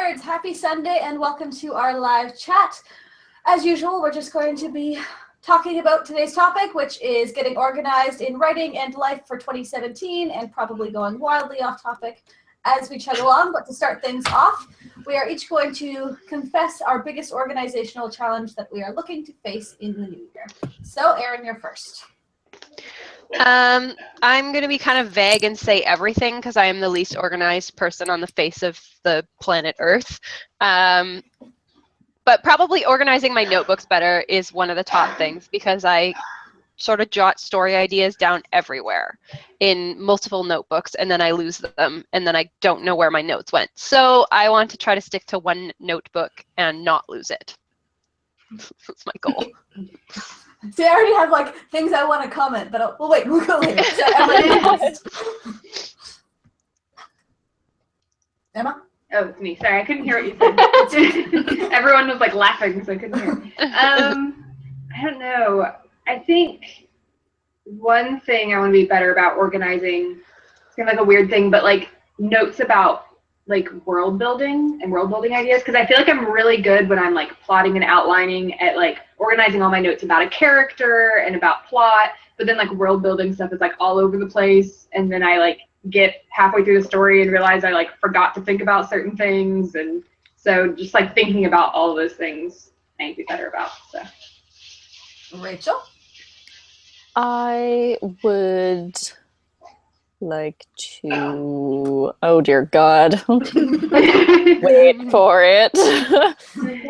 WordNerds, happy Sunday and welcome to our live chat. As usual, we're just going to be talking about today's topic, which is getting organized in writing and life for 2017, and probably going wildly off topic as we chug along. But to start things off, we are each going to confess our biggest organizational challenge that we are looking to face in the new year. So, Erin, you're first. I'm going to be kind of vague and say everything because I am the least organized person on the face of the planet Earth. But probably organizing my notebooks better is one of the top things because I sort of jot story ideas down everywhere in multiple notebooks, and then I lose them, and then I don't know where my notes went. So I want to try to stick to one notebook and not lose it. That's my goal. See, I already have like things I want to comment, but we'll wait. We'll go later. So, Emma? Oh, it's me. Sorry, I couldn't hear what you said. Everyone was like laughing, so I couldn't hear. I don't know. I think one thing I want to be better about organizing, it's kind of like a weird thing, but like notes about like world building and world building ideas, because I feel like I'm really good when I'm like plotting and outlining at like organizing all my notes about a character and about plot, but then like world building stuff is like all over the place, and then I like get halfway through the story and realize I like forgot to think about certain things, and so just like thinking about all of those things I need to be better about. So Rachel? I would like to, oh dear God, wait for it. Oh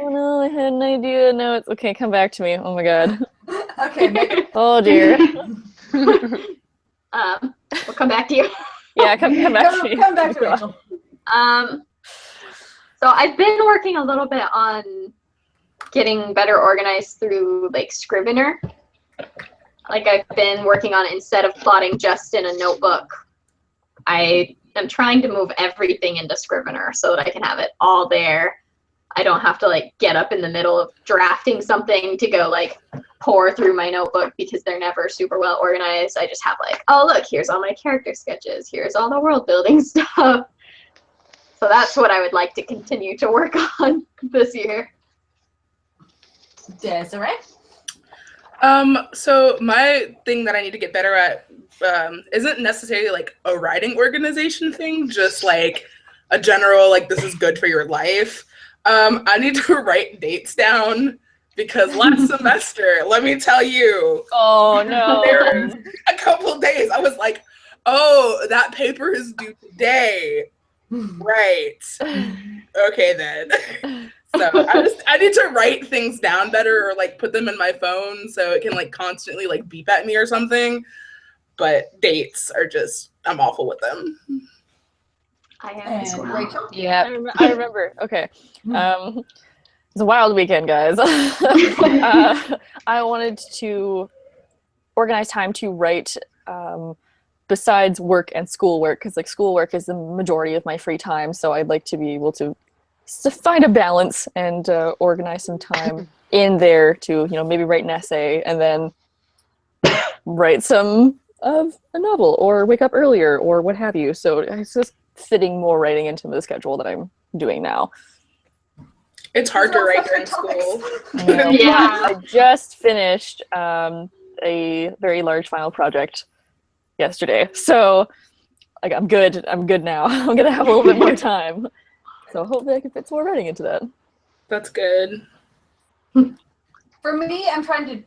no, I had an idea. No, it's okay. Come back to me. Oh my God. Okay, Megan. Oh dear. We'll come back to you. Yeah, come back to me. Come back to Rachel. So I've been working a little bit on getting better organized through like Scrivener. Like I've been working on it, instead of plotting just in a notebook, I am trying to move everything into Scrivener so that I can have it all there. I don't have to like get up in the middle of drafting something to go like pour through my notebook because they're never super well organized. I just have like, oh look, here's all my character sketches, here's all the world building stuff. So that's what I would like to continue to work on this year. Desiree? So my thing that I need to get better at isn't necessarily like a writing organization thing, just like a general, like this is good for your life. I need to write dates down because last semester, let me tell you. Oh no. There was a couple days I was like, oh, that paper is due today. Right. Okay then. So I need to write things down better, or like put them in my phone so it can like constantly like beep at me or something. But dates are just, I'm awful with them. I am as well. Rachel? Yeah, I remember. Okay. It's a wild weekend, guys. I wanted to organize time to write besides work and schoolwork, because like schoolwork is the majority of my free time. So I'd like to be able to find a balance and organize some time in there to, you know, maybe write an essay and then write some of a novel or wake up earlier or what have you. So it's just fitting more writing into the schedule that I'm doing now. It's hard to write during school. Yeah. I just finished a very large final project yesterday. So like, I'm good now. I'm going to have a little bit more time. So hopefully I can fit some more writing into that. That's good. For me, I'm trying to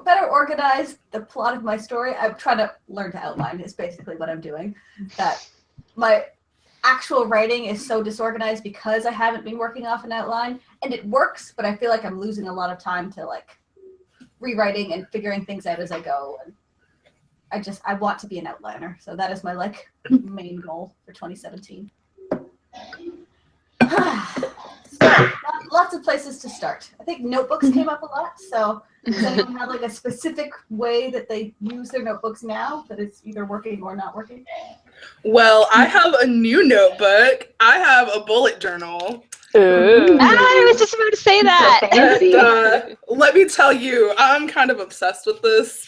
better organize the plot of my story. I'm trying to learn to outline is basically what I'm doing. That my actual writing is so disorganized because I haven't been working off an outline, and it works, but I feel like I'm losing a lot of time to like rewriting and figuring things out as I go. And I want to be an outliner, so that is my like main goal for 2017. So, lots of places to start. I think notebooks came up a lot. So does anyone have like a specific way that they use their notebooks now that it's either working or not working? Well, I have a new notebook. I have a bullet journal. Ooh. I was just about to say that. And, let me tell you, I'm kind of obsessed with this.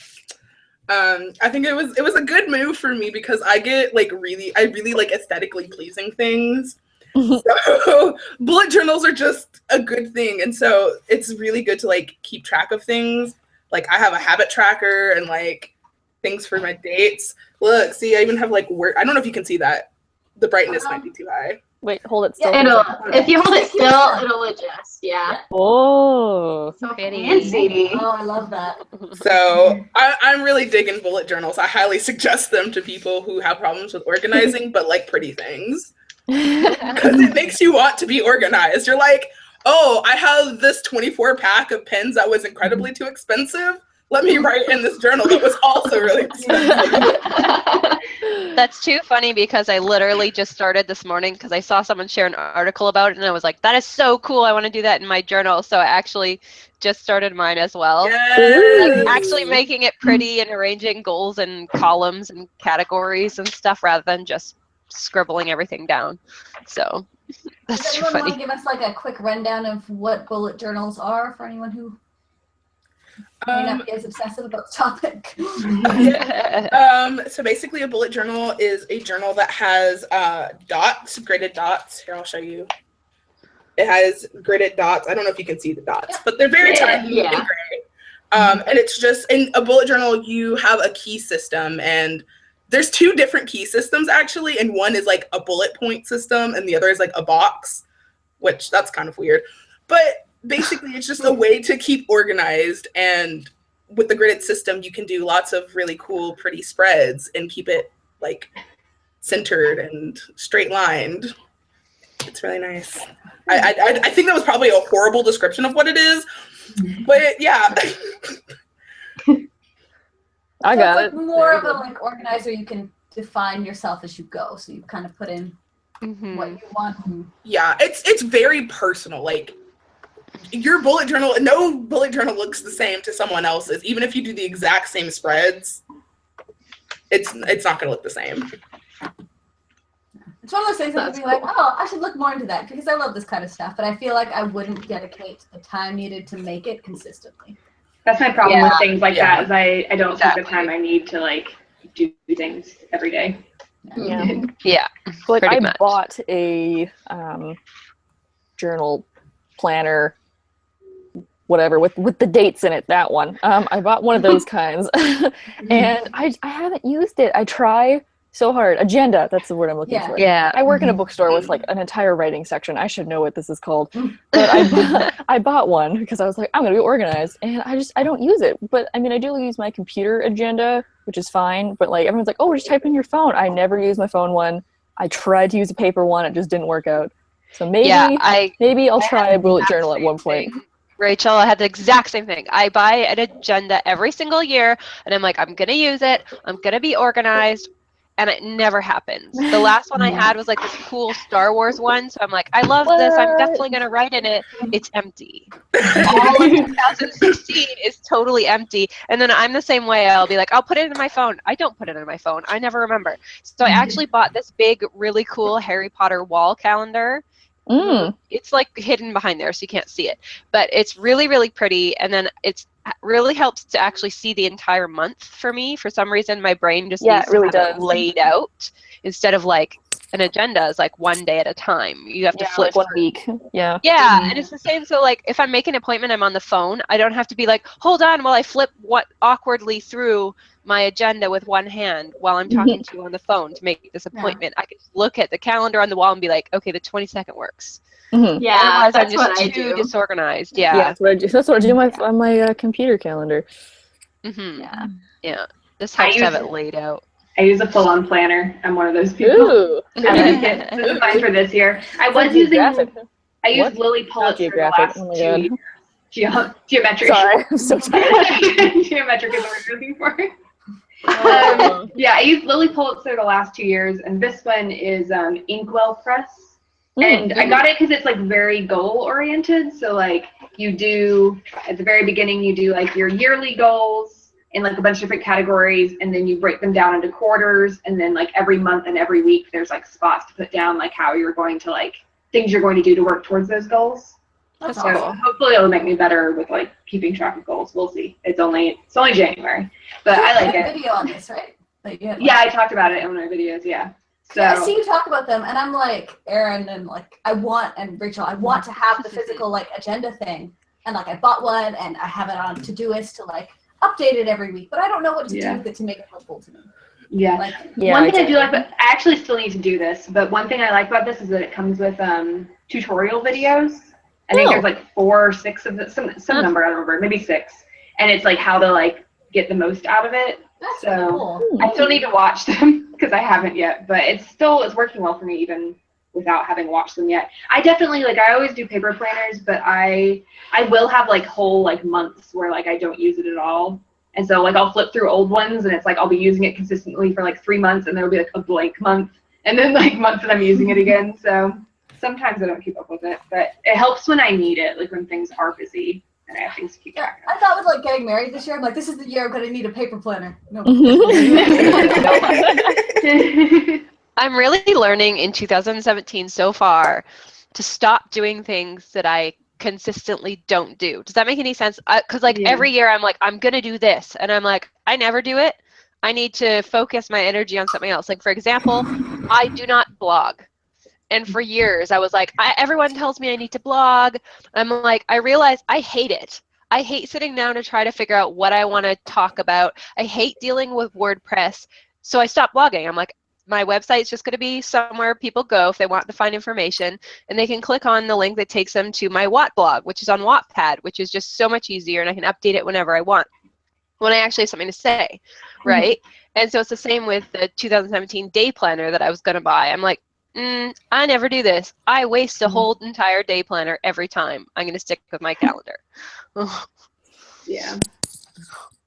I think it was a good move for me because I really like aesthetically pleasing things. So bullet journals are just a good thing. And so it's really good to like keep track of things. Like I have a habit tracker and like things for my dates. Look, see, I even have like I don't know if you can see that. The brightness might be too high. Wait, hold it still. If you hold it still, it'll adjust. Yeah. Oh. So Pretty. fancy. Oh, I love that. So I'm really digging bullet journals. I highly suggest them to people who have problems with organizing, but like pretty things. Because it makes you want to be organized. You're like, oh, I have this 24 pack of pens that was incredibly too expensive. Let me write in this journal that was also really expensive. That's too funny because I literally just started this morning because I saw someone share an article about it and I was like, that is so cool. I want to do that in my journal. So I actually just started mine as well. Yes. Like actually making it pretty and arranging goals and columns and categories and stuff rather than just scribbling everything down. So that's Does too anyone want funny. to give us like a quick rundown of what bullet journals are for anyone who may not be as obsessive about the topic? So basically a bullet journal is a journal that has dots, gridded dots. Here, I'll show you. It has gridded dots. I don't know if you can see the dots, but they're very tiny and gray. And it's just, in a bullet journal, you have a key system, and there's two different key systems actually, and one is like a bullet point system, and the other is like a box, which that's kind of weird. But basically, it's just a way to keep organized, and with the gridded system, you can do lots of really cool, pretty spreads and keep it like centered and straight lined. It's really nice. I think that was probably a horrible description of what it is, but yeah. I got it's it. like more of a like organizer. You can define yourself as you go, so you kind of put in what you want. Yeah, it's very personal. Like your bullet journal, no bullet journal looks the same to someone else's. Even if you do the exact same spreads, it's not gonna look the same. It's one of those things that would be like, oh, I should look more into that because I love this kind of stuff, but I feel like I wouldn't dedicate the time needed to make it consistently. That's my problem with things like Yeah. that, is I don't take the Exactly. time I need to like do things every day. Yeah. Yeah. Like Pretty I much. bought a journal planner, whatever, with the dates in it. That one. I bought one of those kinds, and I haven't used it. I try so hard. Agenda. That's the word I'm looking for. Yeah. I work in a bookstore with like an entire writing section. I should know what this is called. But I bought one because I was like, I'm gonna be organized, and I don't use it. But I mean, I do use my computer agenda, which is fine. But like everyone's like, oh, just type in your phone. I never use my phone one. I tried to use a paper one. It just didn't work out. So maybe I'll try a bullet journal at one point. Rachel, I had the exact same thing. I buy an agenda every single year, and I'm like, I'm gonna use it. I'm gonna be organized. And it never happens. The last one I had was like this cool Star Wars one. So I'm like, I love this. I'm definitely going to write in it. It's empty. All of 2016 is totally empty. And then I'm the same way. I'll be like, I'll put it in my phone. I don't put it in my phone. I never remember. So I actually bought this big, really cool Harry Potter wall calendar. It's like hidden behind there, so you can't see it. But it's really, really pretty. And then it's really helps to actually see the entire month for me. For some reason, my brain just needs to have it laid out instead of like an agenda is like one day at a time. You have to flip like 1 week. Yeah. Yeah, and it's the same. So like if I'm making an appointment, I'm on the phone. I don't have to be like, hold on while I flip awkwardly through my agenda with one hand while I'm talking to you on the phone to make this appointment. I can just look at the calendar on the wall and be like, okay, the 22nd works. Yeah, Otherwise, that's I'm what just I too do. disorganized. Yeah, Yeah. that's what I do. That's what I do on my computer calendar. Yeah. This helps to have it laid out. I use a full-on planner. I'm one of those people. Ooh. I like it. This is mine for this year. I was using. I used Lily Pulitzer the last 2 years. Geometric. Sorry, I'm so tired. Geometric is what we're looking for. Yeah, I used Lily Pulitzer the last 2 years, and this one is Inkwell Press. And I got it because it's like very goal oriented. So like you do at the very beginning, you do like your yearly goals in like a bunch of different categories, and then you break them down into quarters, and then like every month and every week there's like spots to put down like how you're going to like things you're going to do to work towards those goals. That's So awesome. hopefully it'll make me better with like keeping track of goals. We'll see. It's only January, but I like it. Video on this, right? Yeah, I talked about it in one of my videos. Yeah. So Yeah, I see you talk about them, and I'm like, Erin and like, and Rachel, I want to have the physical like agenda thing, and like I bought one, and I have it on Todoist to like update it every week, but I don't know what to do with it to make it helpful to me. Yeah. Like, One thing I do like, but I actually still need to do this, but one thing I like about this is that it comes with tutorial videos. I think there's like 4 or 6 of them, some number, I don't remember, maybe 6. And it's like how to like get the most out of it. that's So cool. I still need to watch them because I haven't yet, but it's working well for me even without having watched them yet. I definitely like, I always do paper planners, but I will have like whole like months where like I don't use it at all. And so like I'll flip through old ones and it's like I'll be using it consistently for like 3 months and there will be like a blank month and then like months that I'm using it again. So sometimes I don't keep up with it, but it helps when I need it, like when things are busy and I have things to keep track I thought with like getting married this year, I'm like, this is the year I'm gonna need a paper planner. No. I'm really learning in 2017 so far to stop doing things that I consistently don't do. Does that make any sense? Because like every year I'm like, I'm gonna do this, and I'm like, I never do it. I need to focus my energy on something else. Like for example, I do not blog. And for years I was like, everyone tells me I need to blog. I'm like, I realize I hate it. I hate sitting down to try to figure out what I want to talk about. I hate dealing with WordPress. So I stopped blogging. I'm like, my website's just going to be somewhere people go if they want to find information, and they can click on the link that takes them to my Watt blog, which is on Wattpad, which is just so much easier, and I can update it whenever I want, when I actually have something to say, right? And so it's the same with the 2017 day planner that I was going to buy. I'm like, I never do this. I waste a whole entire day planner every time. I'm going to stick with my calendar. Yeah.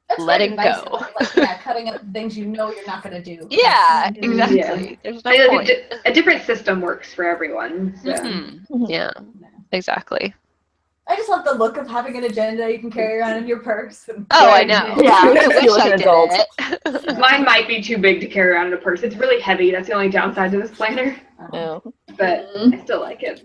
That's Letting great advice, go. though. Like, yeah, cutting up things you know you're not gonna do. Yeah, exactly. Yeah. There's no I point. think a different system works for everyone. So. Yeah, exactly. I just love the look of having an agenda you can carry around in your purse. And I know. Yeah. I wish like I an did adult. it. Mine might be too big to carry around in a purse. It's really heavy. That's the only downside to this planner, Yeah. but I still like it.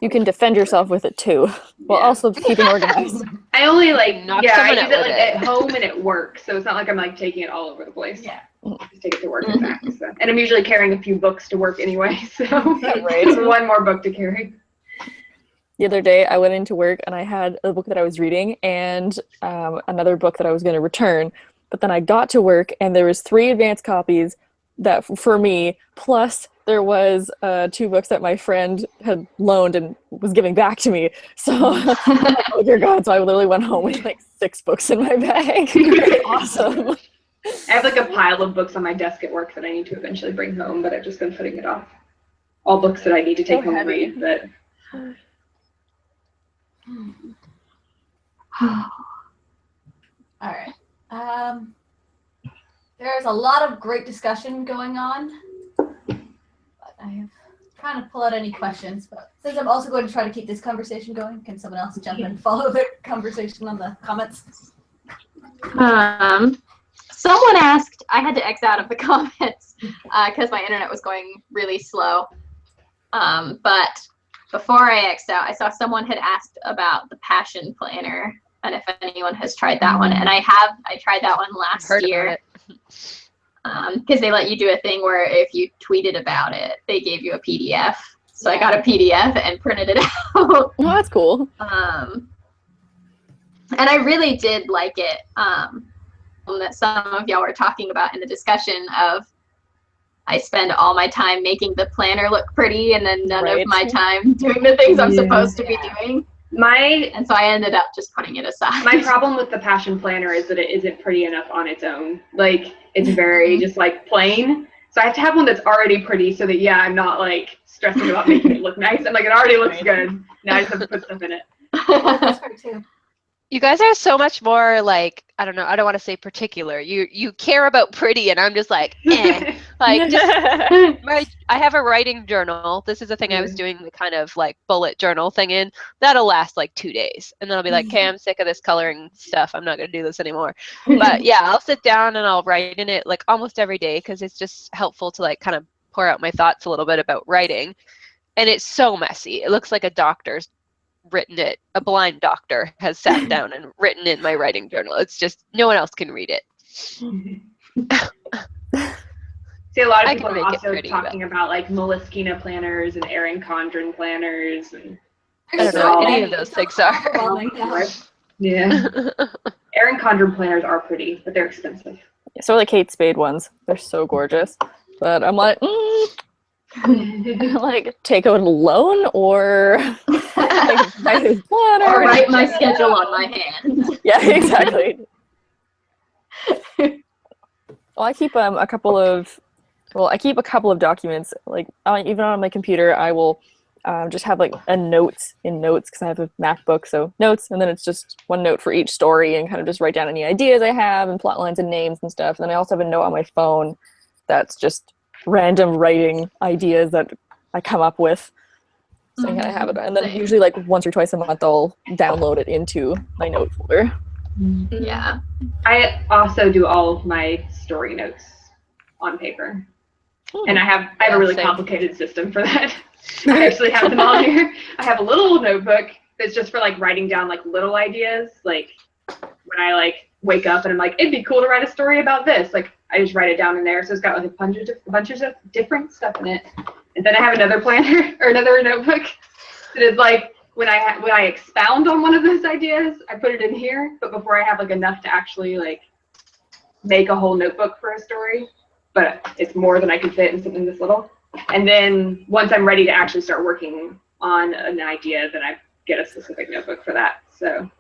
You can defend yourself with it too, while also keeping organized. I only like, Knock I someone use out it with like it. at home and at work, so it's not like I'm like taking it all over the place. Yeah. Just take it to work and back. So. And I'm usually carrying a few books to work anyway, so Right. it's one more book to carry. The other day, I went into work and I had a book that I was reading and another book that I was going to return. But then I got to work and there was 3 advance copies that for me, plus there was 2 books that my friend had loaned and was giving back to me. So, I'm like, oh dear God, so I literally went home with like 6 books in my bag. Awesome. I have like a pile of books on my desk at work that I need to eventually bring home, but I've just been putting it off. All books that I need to take home and read, but All right. There's a lot of great discussion going on, but I have trying to pull out any questions. But since I'm also going to try to keep this conversation going, can someone else jump in and follow the conversation on the comments? Someone asked, I had to X out of the comments because my internet was going really slow. But before I X'd out, I saw someone had asked about the Passion Planner and if anyone has tried that one. And I tried that one last year. Because they let you do a thing where if you tweeted about it, they gave you a PDF. So I got a PDF and printed it out. Oh, that's cool. And I really did like it. That some of y'all were talking about in the discussion of I spend all my time making the planner look pretty and then none of my time doing the things I'm supposed to be doing. And so I ended up just putting it aside. My problem with the Passion Planner is that it isn't pretty enough on its own. Like, it's very just like plain. So I have to have one that's already pretty so that, I'm not like stressing about making it look nice. I'm like, it already looks good. Now I just have to put stuff in it. That's hard too. You guys are so much more like, I don't know, I don't want to say particular. You care about pretty, and I'm just like, eh. Like, just, I have a writing journal. This is the thing I was doing the kind of like bullet journal thing in. That'll last like 2 days. And then I'll be like, okay, I'm sick of this coloring stuff. I'm not going to do this anymore. But I'll sit down and I'll write in it like almost every day because it's just helpful to like kind of pour out my thoughts a little bit about writing. And it's so messy. It looks like a doctor's written it. A blind doctor has sat down and written in my writing journal. It's just no one else can read it. See, a lot of I people can are make it also pretty, talking about like Moleskine planners and Erin Condren planners, and I don't know what any of those things are. Overwhelming, yeah. yeah, Erin Condren planners are pretty, but they're expensive. So like Kate Spade ones. They're so gorgeous. But I'm like, like take out a loan or like, buy this planner. Or write my schedule on my hand. Yeah, exactly. Well, I keep a couple of documents. Like even on my computer, I will just have like a notes in notes because I have a MacBook, so notes, and then it's just one note for each story and kind of just write down any ideas I have and plot lines and names and stuff. And then I also have a note on my phone that's just random writing ideas that I come up with. So I kind of have it, and then usually like once or twice a month I'll download it into my note folder. Yeah. I also do all of my story notes on paper, and I have a really same. complicated system for that. I actually have them all here. I have a little notebook that's just for like writing down like little ideas, like when I like wake up and I'm like, it'd be cool to write a story about this. Like I just write it down in there, so it's got like a bunch of different stuff in it. And then I have another planner or another notebook that is like when I expound on one of those ideas, I put it in here. But before I have like enough to actually like make a whole notebook for a story, but it's more than I can fit in something this little. And then once I'm ready to actually start working on an idea, then I get a specific notebook for that. So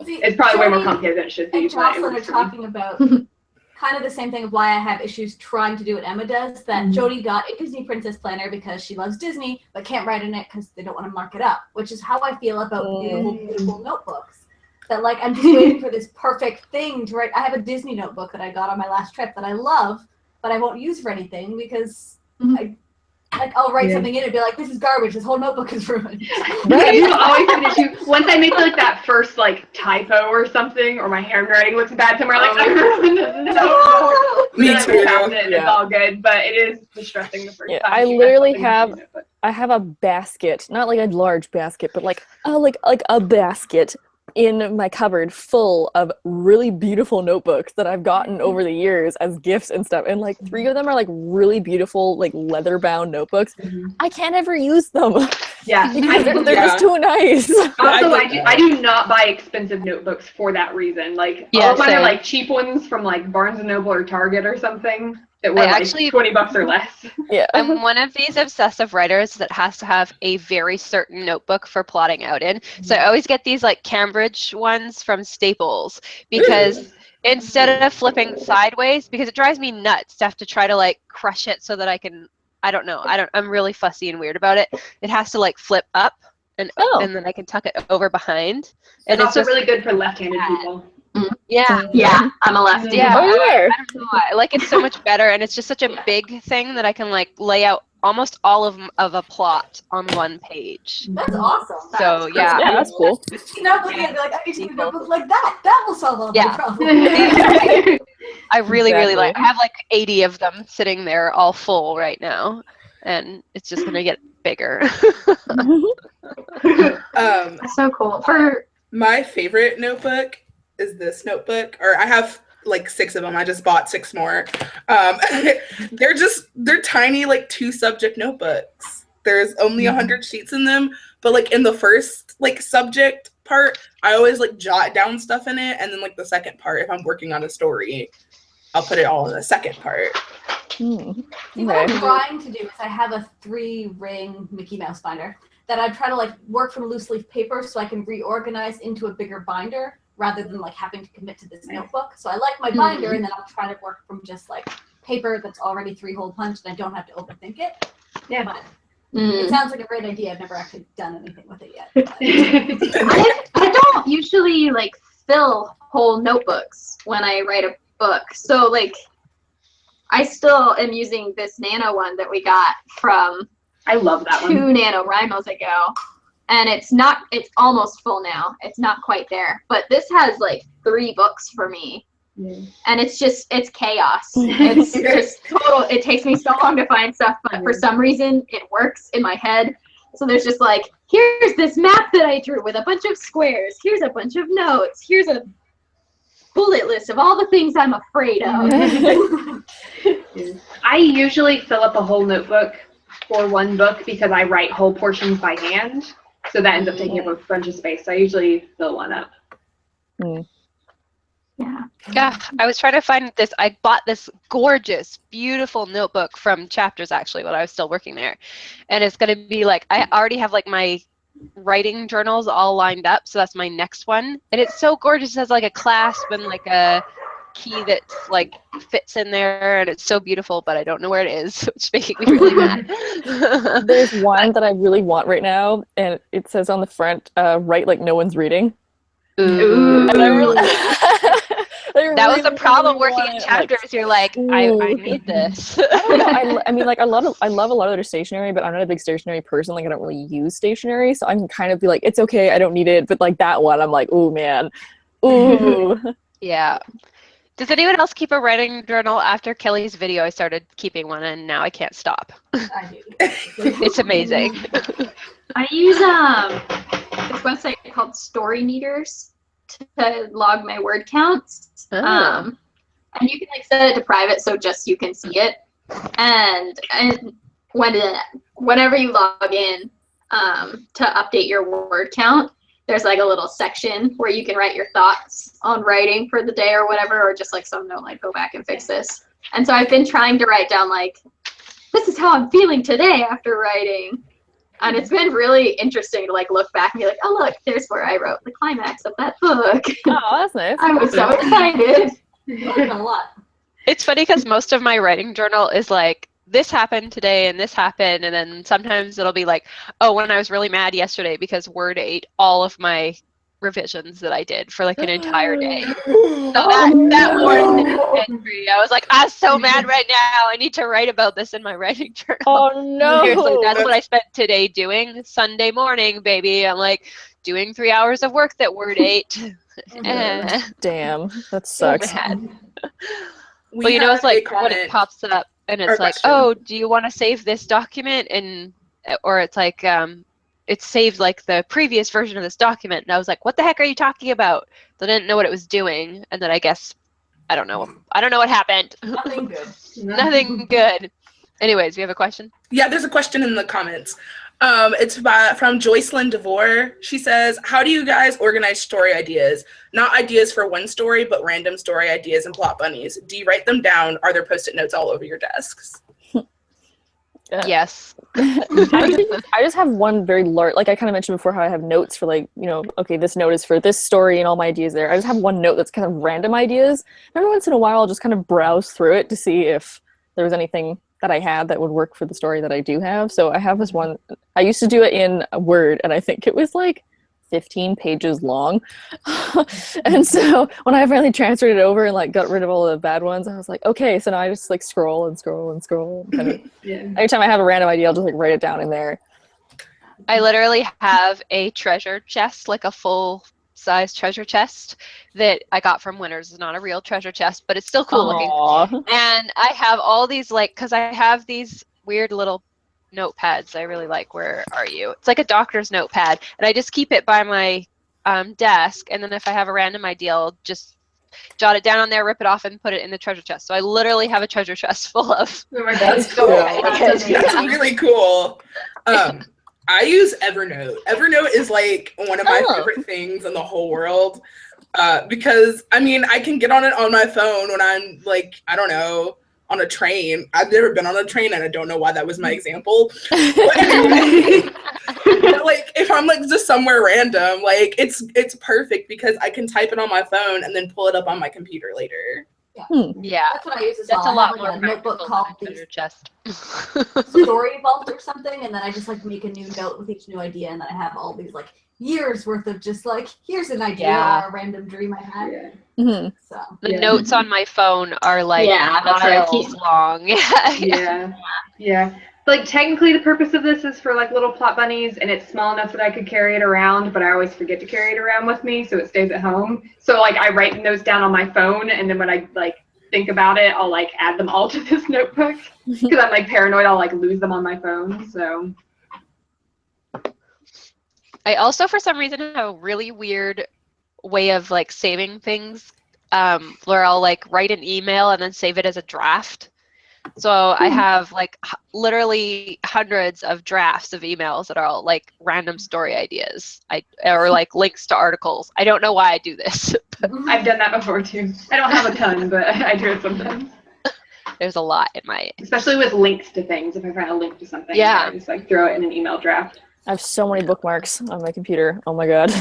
it's probably way more complicated than it should be. And Jocelyn are talking about kind of the same thing of why I have issues trying to do what Emma does, that Jody got a Disney Princess Planner because she loves Disney, but can't write in it because they don't want to mark it up, which is how I feel about beautiful notebooks. That like, I'm just waiting for this perfect thing to write. I have a Disney notebook that I got on my last trip that I love, but I won't use for anything because I'll write something in it and be like, this is garbage, this whole notebook is ruined. I do always have an issue. Once I make like that first like typo or something, or my handwriting looks bad somewhere, like I ruined this notebook. Me Then I too. found it and it's all good, but it is distressing the first time. I you literally mess up and I have a basket, not like a large basket, but like a basket in my cupboard full of really beautiful notebooks that I've gotten over the years as gifts and stuff. And like 3 of them are like really beautiful, like leather bound notebooks. I can't ever use them. Yeah, because they're just too nice. Also, I do not buy expensive notebooks for that reason. Like, all of mine are like cheap ones from like Barnes & Noble or Target or something that were like $20 or less. Yeah. I'm one of these obsessive writers that has to have a very certain notebook for plotting out in. So I always get these like Cambridge ones from Staples because instead of flipping sideways, because it drives me nuts to have to try to like crush it so that I can, I'm really fussy and weird about it. It has to like flip up and then I can tuck it over behind. And It's it's also just really good for left-handed people. Yeah. Yeah, I'm a lefty. Yeah. Oh, you are. I don't know why. I like it so much better, and it's just such a big thing that I can like lay out almost all of a plot on one page. That's awesome. So Yeah, that's cool. You know, looking at it like, I need to do a notebook like that. That will solve all Yeah. my problems. I really Exactly. like. I have like 80 of them sitting there, all full right now, and it's just gonna get bigger. That's so cool. For My favorite notebook is this notebook, or I have like 6 of them. I just bought 6 more. They're tiny, like 2 subject notebooks. There's only 100 sheets in them, but like in the first like subject part, I always like jot down stuff in it, and then like the second part, if I'm working on a story, I'll put it all in the second part. See, what I'm trying to do is I have a 3-ring Mickey Mouse binder that I try to like work from loose leaf paper so I can reorganize into a bigger binder rather than like having to commit to this notebook. So I like my binder, and then I'll try to work from just like paper that's already 3-hole punched and I don't have to overthink it. Yeah. But it sounds like a great idea. I've never actually done anything with it yet. I don't usually like fill whole notebooks when I write a book. So like I still am using this nano one that we got from I love that 2 one. NaNoWriMos ago. And it's almost full now. It's not quite there. But this has like 3 books for me. And it's chaos. It's just total, it takes me so long to find stuff, but for some reason it works in my head. So there's just like, here's this map that I drew with a bunch of squares. Here's a bunch of notes. Here's a bullet list of all the things I'm afraid of. I usually fill up a whole notebook for one book because I write whole portions by hand. So that ends up taking up a bunch of space. So I usually fill one up. Yeah. Yeah, I was trying to find this. I bought this gorgeous, beautiful notebook from Chapters, actually, when I was still working there. And it's going to be like, I already have like my writing journals all lined up. So that's my next one. And it's so gorgeous. It has like a clasp and like a key that's like fits in there. And it's so beautiful, but I don't know where it is, which is making me really mad. There's one that I really want right now, and it says on the front, write like no one's reading. Ooh. And I really, That was the problem working want in it. Chapters. Like, You're like, I need this. I don't know. I mean, like, I love a lot of their stationery, but I'm not a big stationery person. Like, I don't really use stationery, so I can kind of be like, it's okay, I don't need it. But like that one, I'm like, ooh, man, ooh. Yeah. Does anyone else keep a writing journal? After Kelly's video, I started keeping one, and now I can't stop. I do. It's amazing. I use this website called Story Meters to log my word counts. Oh. And you can like set it to private so just you can see it. And whenever you log in to update your word count, there's like a little section where you can write your thoughts on writing for the day or whatever, or just like some note like go back and fix this. And so I've been trying to write down like, this is how I'm feeling today after writing. And it's been really interesting to like look back and be like, oh look, there's where I wrote the climax of that book. Oh, that's nice. I was so excited. A lot. It's funny because most of my writing journal is like, this happened today and this happened, and then sometimes it'll be like, oh, when I was really mad yesterday because Word ate all of my revisions that I did for like an entire day. So that one entry, I was like, I'm so mad right now. I need to write about this in my writing journal. Oh no! Seriously, that's what I spent today doing. Sunday morning, baby. I'm like doing 3 hours of work that Word ate. Damn, that So sucks. mad. We Well, you know, have it's like a when it comment pops up and or it's like, question. oh, do you want to save this document? And or it's like, it's saved like the previous version of this document. And I was like, what the heck are you talking about? So I didn't know what it was doing. And then I guess, I don't know what happened. Nothing good. Nothing good. Anyways, we have a question? Yeah, there's a question in the comments. It's from Joycelyn DeVore. She says, how do you guys organize story ideas? Not ideas for one story, but random story ideas and plot bunnies. Do you write them down? Are there Post-it notes all over your desks? Yes. I just have one very large, like I kind of mentioned before, how I have notes for like, you know, okay, this note is for this story and all my ideas there. I just have one note that's kind of random ideas. Every once in a while, I'll just kind of browse through it to see if there was anything that I had that would work for the story that I do have. So I have this one. I used to do it in Word, and I think it was like 15 pages long. And so when I finally transferred it over and like got rid of all the bad ones, I was like, okay, so now I just like scroll and scroll and scroll. And kind of, every time I have a random idea, I'll just like write it down in there. I literally have a treasure chest, like a full-size treasure chest that I got from Winners. It's not a real treasure chest, but it's still cool looking. And I have all these, like, because I have these weird little notepads I really like. Where are you? It's like a doctor's notepad, and I just keep it by my desk, and then if I have a random idea, I'll just jot it down on there, rip it off, and put it in the treasure chest. So I literally have a treasure chest full of That's cool. That's really cool. I use Evernote. Evernote is like one of my favorite things in the whole world. Because I mean, I can get on it on my phone when I'm like, I don't know, on a train. I've never been on a train, and I don't know why that was my example. But anyway, but like if I'm like just somewhere random, like it's perfect because I can type it on my phone and then pull it up on my computer later. Yeah, That's what I use as that's well. a lot I more have like a notebook practical called than a treasure chest. Story Vault or something, and then I just like make a new note with each new idea, and then I have all these like years worth of just like, here's an idea or a random dream I had. So The notes on my phone are like that's where I keep miles long. Yeah. Like technically the purpose of this is for like little plot bunnies, and it's small enough that I could carry it around, but I always forget to carry it around with me, so it stays at home. So like I write the notes down on my phone, and then when I like think about it, I'll like add them all to this notebook because I'm like paranoid I'll like lose them on my phone. So I also, for some reason, have a really weird way of like saving things where I'll like write an email and then save it as a draft. So I have like literally hundreds of drafts of emails that are all like random story ideas, or like links to articles. I don't know why I do this. I've done that before too. I don't have a ton, but I do it sometimes. There's a lot in my. Especially with links to things. If I find a link to something, Yeah. I just like throw it in an email draft. I have so many bookmarks on my computer. Oh my god.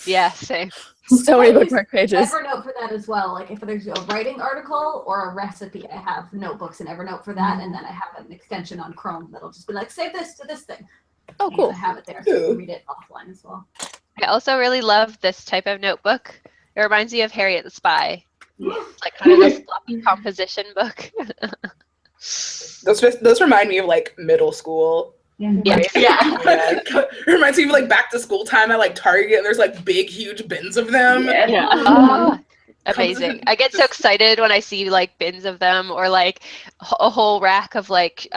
Yeah, same. So many I use bookmark pages. Evernote for that as well. Like if there's a writing article or a recipe, I have notebooks in Evernote for that, and then I have an extension on Chrome that'll just be like, save this to this thing. Oh, And cool. I have it there, so you can read it offline as well. I also really love this type of notebook. It reminds me of Harriet the Spy. It's like kind of this floppy composition book. Those remind me of like middle school. Yeah. It reminds me of like back to school time at like Target, and there's like big huge bins of them. Yeah. Oh, amazing. I get so excited when I see like bins of them, or like a whole rack of like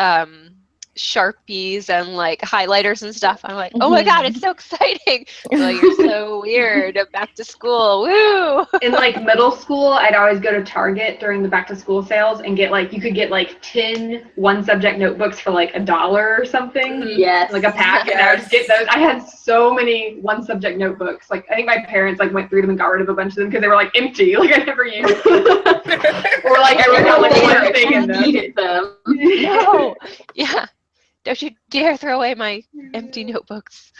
Sharpies and like highlighters and stuff. I'm like, oh my god, it's so exciting. Oh, you're so weird. Back to school. Woo! In like middle school, I'd always go to Target during the back to school sales and get like, you could get like 10 one subject notebooks for like $1 or something. Yes. Like a pack, and I would just get those. I had so many one subject notebooks. Like I think my parents like went through them and got rid of a bunch of them because they were like empty. Like I never used them. Or like I wrote out like one thing in them. Needed them. No. Yeah. Don't you dare throw away my empty notebooks.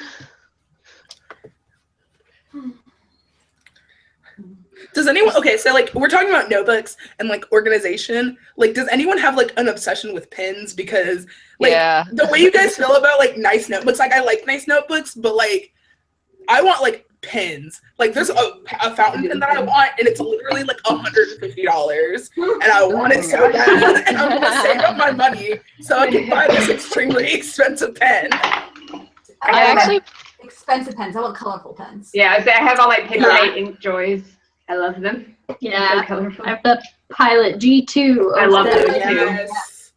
Does anyone, okay, so like we're talking about notebooks and like organization. Like, does anyone have like an obsession with pens? Because like the way you guys feel about like nice notebooks, like I like nice notebooks, but like I want like pens. Like there's a fountain pen that I want, and it's literally like $150, and I want it so bad, and I want to save up my money so I can buy this extremely expensive pen. I actually Expensive pens. I want colorful pens. Yeah, I have all my Paper Mate Ink Joys. I love them. They're Yeah. colorful. I have the Pilot G2. I love over those there. too. Yes.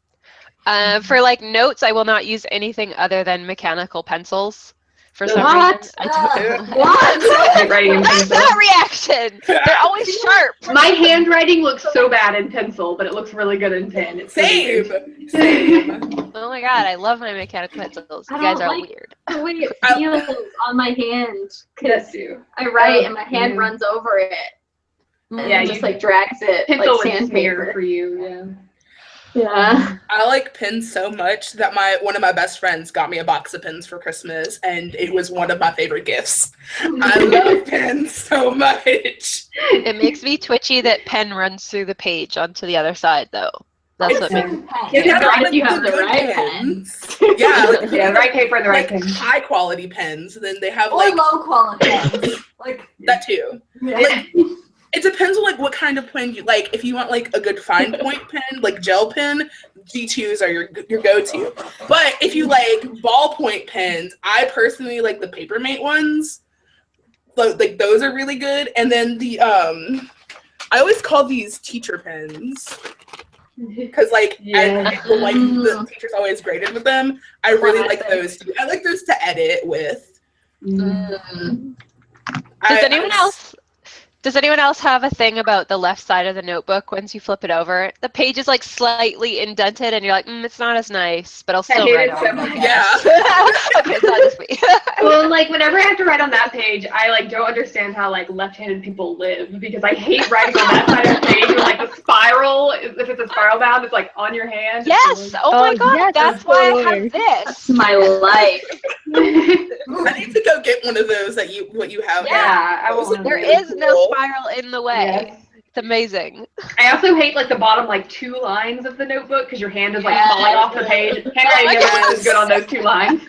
for like notes, I will not use anything other than mechanical pencils. For some What? reason, I don't. What? Handwriting in What is pencil. that reaction? They're always sharp. My handwriting looks so bad in pencil, but it looks really good in pen. It's really Same. weird. Same. Oh my god, I love my mechanical pencils. You I guys don't are like- weird. The way it feels on my hand. Yes, Because too. I write and my hand Yeah. runs over it. And Yeah, it you- just like drags it Pencil like would smear sandpaper. for you, yeah. Yeah. I like pens so much that one of my best friends got me a box of pens for Christmas, and it was one of my favorite gifts. I love pens so much. It makes me twitchy that pen runs through the page onto the other side, though. That's what makes. If you have, Right, like, you have the good right pens. Yeah, like, if you Yeah, have, the right paper and the right like pen. high quality pens, then they have Or like low quality pens. Like, that too. yeah. Like, it depends on like what kind of pen you like. If you want like a good fine point pen, like gel pen, G2s are your go-to. But if you like ballpoint pens, I personally like the Paper Mate ones. Like those are really good. And then the I always call these teacher pens because like Yeah. like the teachers always graded with them. I really like those too. I like those to edit with. Mm. Does anyone else have a thing about the left side of the notebook once you flip it over? The page is like slightly indented and you're like, it's not as nice, but I'll still hate write it on so it. I much. guess." Yeah. Okay, it's not just me. Well, like whenever I have to write on that page, I like don't understand how like left-handed people live because I hate writing on that side of the page when like the spiral, if it's a spiral bound, it's like on your hand. Yes. Oh my Oh, god, yes, that's I'm why I following. have this. That's my life. I need to go get one of those that you have. Yeah, I want one of There those. is no spiral in the way. Yes. It's amazing. I also hate like the bottom like 2 lines of the notebook because your hand is like Yes. falling off the page. Handwriting Yes. never is good on those 2 lines.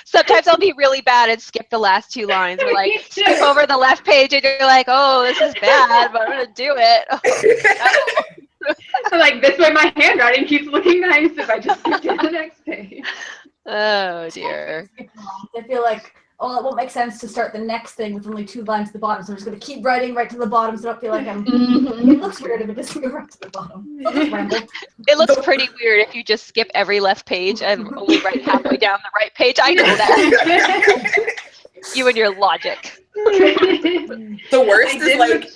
Sometimes I'll be really bad and skip the last 2 lines, or like skip over the left page, and you're like, "Oh, this is bad," but I'm gonna do it. So like this way, my handwriting keeps looking nice if I just skip to the next page. Oh dear. I feel like, oh, it won't make sense to start the next thing with only 2 lines at the bottom, so I'm just going to keep writing right to the bottom so I don't feel like I'm... Mhm. It looks weird if it doesn't go right to the bottom. I'll just ramble. It looks pretty weird if you just skip every left page and only write halfway down the right page. I know that. You and your logic. The worst I is did like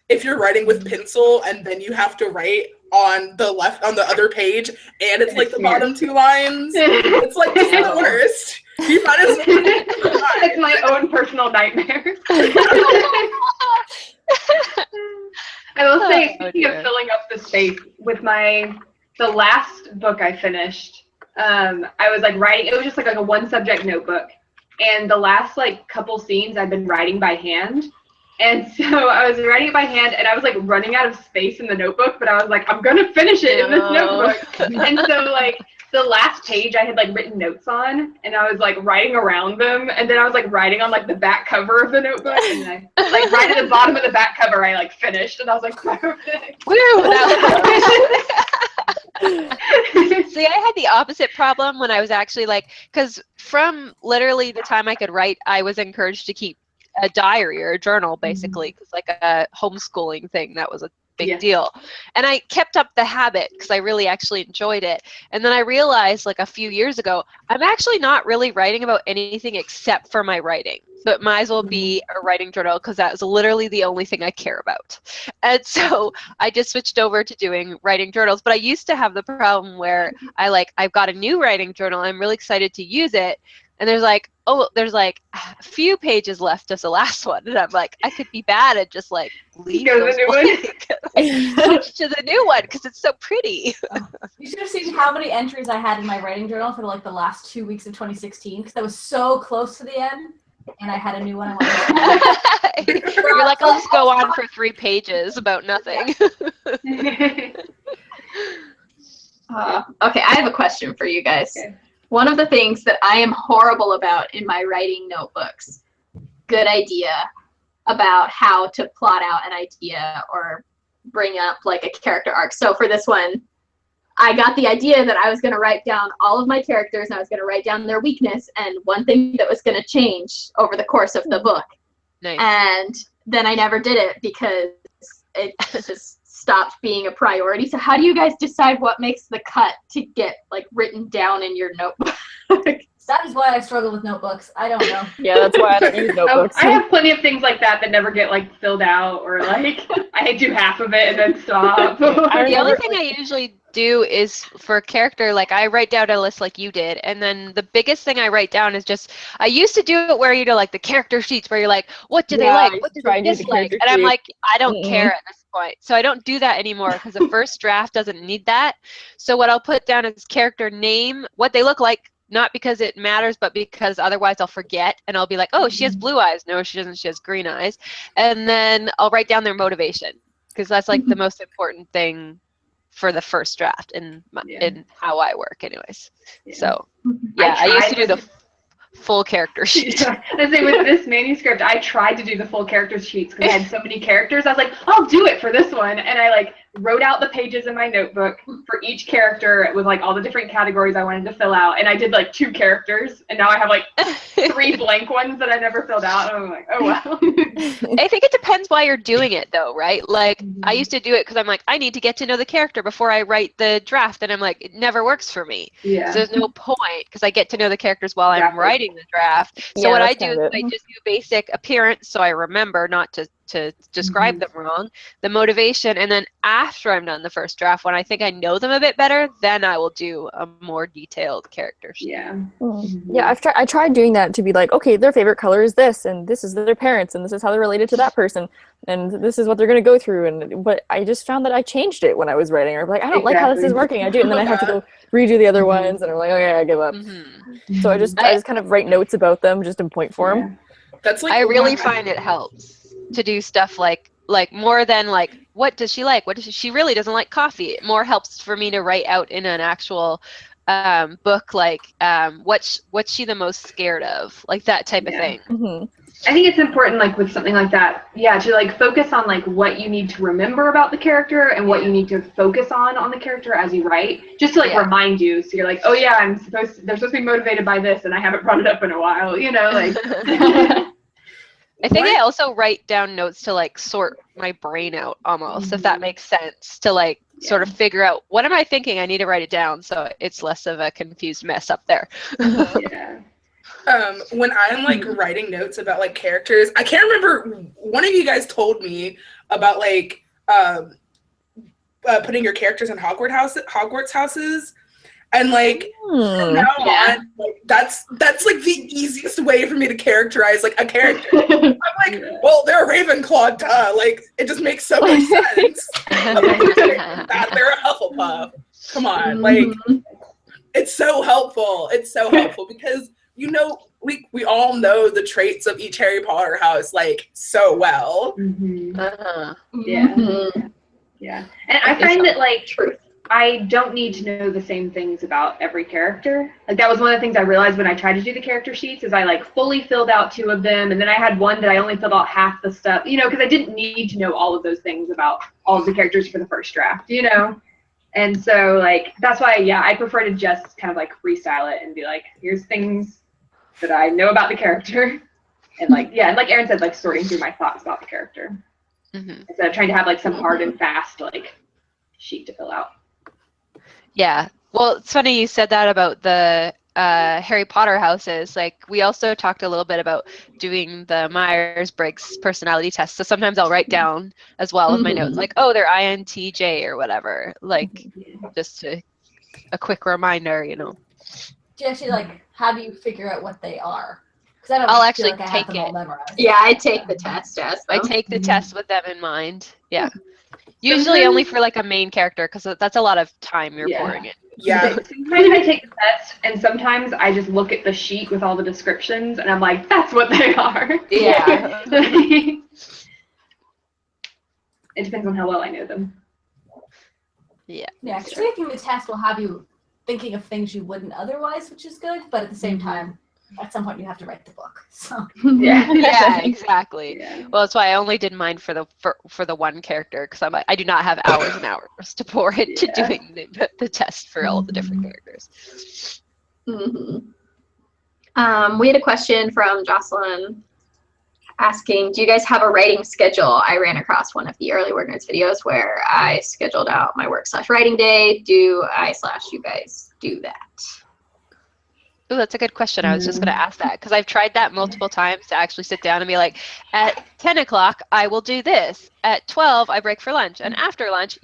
if you're writing with pencil and then you have to write on the other page and it's like the bottom 2 lines. It's like this is the worst. You might as well. It's my own personal nightmare. I will say, speaking of filling up the space, with the last book I finished, I was like writing, it was just like a 1-subject notebook. And the last like couple scenes I've been writing by hand. And so I was writing it by hand and I was like running out of space in the notebook, but I was like, I'm gonna finish it in this notebook. And so like the last page I had like written notes on and I was like writing around them. And then I was like writing on like the back cover of the notebook. And I like right at the bottom of the back cover, I like finished and I was like, perfect. Woo! See, I had the opposite problem when I was actually like, because from literally the time I could write, I was encouraged to keep a diary or a journal, basically, because like a homeschooling thing, that was a big deal. And I kept up the habit because I really actually enjoyed it. And then I realized like a few years ago, I'm actually not really writing about anything except for my writing. So it might as well be a writing journal because that was literally the only thing I care about. And so I just switched over to doing writing journals. But I used to have the problem where I've got a new writing journal. I'm really excited to use it. And there's like a few pages left as the last one. And I'm like, I could be bad at just like leave those switch to the new one because it's so pretty. You should have seen how many entries I had in my writing journal for like the last 2 weeks of 2016 because I was so close to the end. And I had a new one. You're like, I'll just go on for 3 pages about nothing. Okay, I have a question for you guys. Okay. One of the things that I am horrible about in my writing notebooks, good idea about how to plot out an idea or bring up like a character arc. So for this one, I got the idea that I was going to write down all of my characters and I was going to write down their weakness and one thing that was going to change over the course of the book. Nice. And then I never did it because it just stopped being a priority. So how do you guys decide what makes the cut to get like written down in your notebook? That is why I struggle with notebooks. I don't know. Yeah, that's why I don't use notebooks. I have plenty of things like that never get like filled out or like I do half of it and then stop. The only thing I usually do is for a character, like I write down a list like you did, and then the biggest thing I write down is just, I used to do it where you know like the character sheets where you're like, what do they like, what do they dislike, and I'm like, I don't care at this point, so I don't do that anymore because the first draft doesn't need that. So what I'll put down is character name, what they look like, not because it matters, but because otherwise I'll forget and I'll be like, oh, she has blue eyes. No, she doesn't. She has green eyes. And then I'll write down their motivation because that's like the most important thing for the first draft in how I work anyways. So yeah, I used to do the full character sheet. Yeah. I say with this manuscript, I tried to do the full character sheets because I had so many characters. I was like, I'll do it for this one. And I like wrote out the pages in my notebook for each character with like all the different categories I wanted to fill out. And I did like 2 characters. And now I have like 3 blank ones that I never filled out. And I'm like, oh, wow. I think it depends why you're doing it though, right? Like I used to do it because I'm like, I need to get to know the character before I write the draft. And I'm like, it never works for me. Yeah. So there's no point because I get to know the characters while I'm writing the draft. So what I do is I just do basic appearance so I remember not to describe them wrong, the motivation, and then after I'm done the first draft, when I think I know them a bit better, then I will do a more detailed character sheet. Yeah. Yeah, I tried doing that to be like, okay, their favorite color is this, and this is their parents, and this is how they're related to that person, and this is what they're going to go through. But I just found that I changed it when I was writing. I'm like, I don't like how this is working. I do, and then I have to go redo the other ones, and I'm like, okay, I give up. So I just kind of write notes about them just in point form. That's like I really find it helps to do stuff like more than like, what does she like? What does she really doesn't like coffee. It more helps for me to write out in an actual book, like what's she the most scared of, like that type of thing. I think it's important, like with something like that, to like focus on like what you need to remember about the character and what you need to focus on the character as you write, just to like remind you. So you're like, oh yeah, they're supposed to be motivated by this, and I haven't brought it up in a while, you know, like. I think I also write down notes to like sort my brain out almost, if that makes sense, to like sort of figure out what am I thinking. I need to write it down so it's less of a confused mess up there. when I'm like writing notes about like characters, I can't remember, one of you guys told me about like putting your characters in Hogwarts houses, and like from now on, like that's like the easiest way for me to characterize like a character. I'm like, well, they're a Ravenclaw, duh. Like it just makes so much sense. That they're a Hufflepuff. Come on, like it's so helpful. It's so helpful because you know we all know the traits of each Harry Potter house like so well. Yeah, and I find that like I don't need to know the same things about every character. Like that was one of the things I realized when I tried to do the character sheets is I like fully filled out 2 of them, and then I had one that I only filled out half the stuff, you know, because I didn't need to know all of those things about all of the characters for the first draft, you know. And so like that's why I prefer to just kind of like freestyle it and be like, here's things that I know about the character, and like and like Erin said, like sorting through my thoughts about the character instead of trying to have like some hard and fast like sheet to fill out. Yeah. Well, it's funny you said that about the Harry Potter houses. Like we also talked a little bit about doing the Myers-Briggs personality test. So sometimes I'll write down as well in my notes, like, oh, they're INTJ or whatever. Like just a quick reminder, you know. Do you actually like? How do you figure out what they are? Because I don't. I'll actually like I have take them all it. memorized. Yeah, I take the test as I them. take the test with them in mind. Yeah. Usually only for like a main character because that's a lot of time you're pouring in. Yeah. Sometimes I take the test, and sometimes I just look at the sheet with all the descriptions, and I'm like, that's what they are. Yeah. It depends on how well I know them. Yeah. Yeah, because taking the test will have you thinking of things you wouldn't otherwise, which is good. But at the same time, at some point you have to write the book. So Yeah, exactly. Well, that's why I only did mine for the one character because I do not have hours and hours to pour into doing the test for all the different characters. We had a question from Jocelyn asking, do you guys have a writing schedule? I ran across one of the early WordNerds videos where I scheduled out my work/writing day. Do I/you guys do that? Oh, that's a good question. I was just going to ask that because I've tried that multiple times to actually sit down and be like, at 10 o'clock, I will do this. At 12, I break for lunch. And after lunch,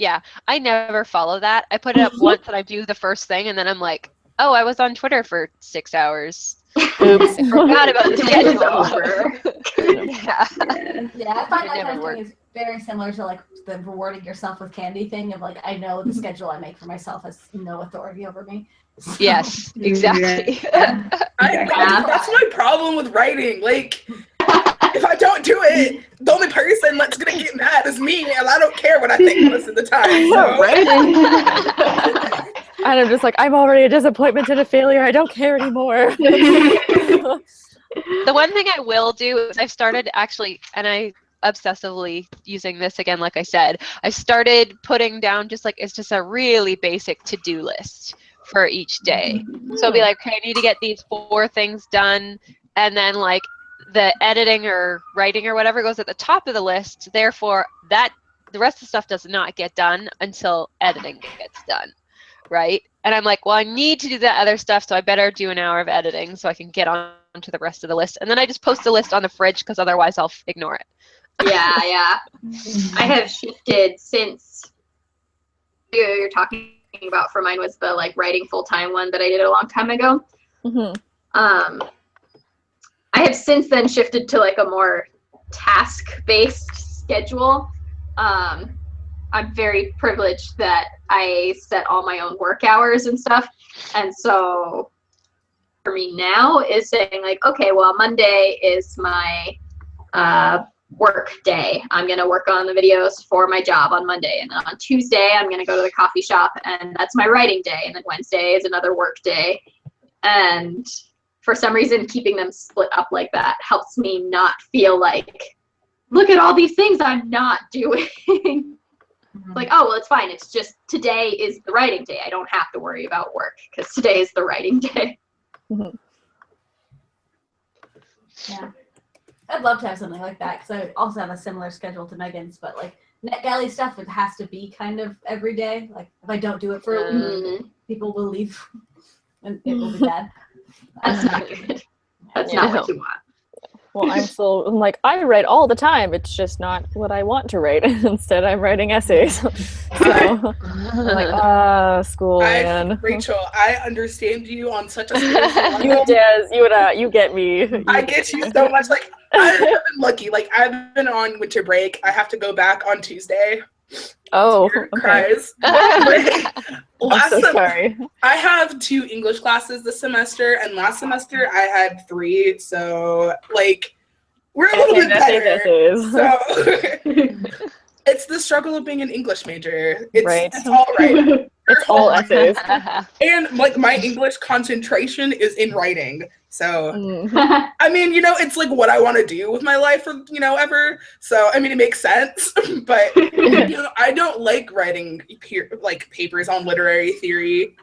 I never follow that. I put it up once and I do the first thing. And then I'm like, oh, I was on Twitter for 6 hours. Oops. I forgot about the schedule. yeah, I find that It never kind of worked. thing is very similar to like the rewarding yourself with candy thing of like I know the schedule I make for myself has no authority over me. So. Yes, exactly. That's my problem with writing. Like, if I don't do it, the only person that's gonna get mad is me, and I don't care what I think most of the time. So. And I'm just like, I'm already a disappointment and a failure. I don't care anymore. The one thing I will do is I've started actually, and I obsessively using this again, like I said, I started putting down it's just a really basic to-do list for each day. So I'll be like, okay, I need to get these 4 things done, and then like the editing or writing or whatever goes at the top of the list. Therefore, the rest of the stuff does not get done until editing gets done, right? And I'm like, well, I need to do that other stuff, so I better do an hour of editing so I can get on to the rest of the list. And then I just post the list on the fridge because otherwise I'll ignore it. Yeah. I have shifted since you're talking about for mine was the like writing full-time one that I did a long time ago. I have since then shifted to like a more task-based schedule. I'm very privileged that I set all my own work hours and stuff. And so for me now is saying like, okay, well, Monday is my work day. I'm going to work on the videos for my job on Monday. And then on Tuesday, I'm going to go to the coffee shop and that's my writing day. And then Wednesday is another work day. And for some reason, keeping them split up like that helps me not feel like, look at all these things I'm not doing. Like, oh, well, it's fine. It's just today is the writing day. I don't have to worry about work because today is the writing day. Yeah. I'd love to have something like that because I also have a ssimilar schedule to Megan's, but like NetGalley stuff, it has to be kind of every day. Like if I don't do it for a week, people will leave and it will be bad. That's not good. That's Yeah. not what you want. Well, I'm like, I write all the time. It's just not what I want to write. Instead, I'm writing essays. So I'm like, school, man. Rachel, I understand you on such a spiritual level. You, Des, you get me. I get you so much. Like, I've been lucky. Like, I've been on winter break. I have to go back on Tuesday. Oh, Tear okay. cries. Like, I'm so sorry. I have 2 English classes this semester, and last semester I had 3. So, like, we're a little bit better. So, it's the struggle of being an English major. It's all right. It's all essays. And, like, my English concentration is in writing. So, I mean, it's like what I want to do with my life, or, ever. So, I mean, it makes sense. But, I don't like writing, papers on literary theory.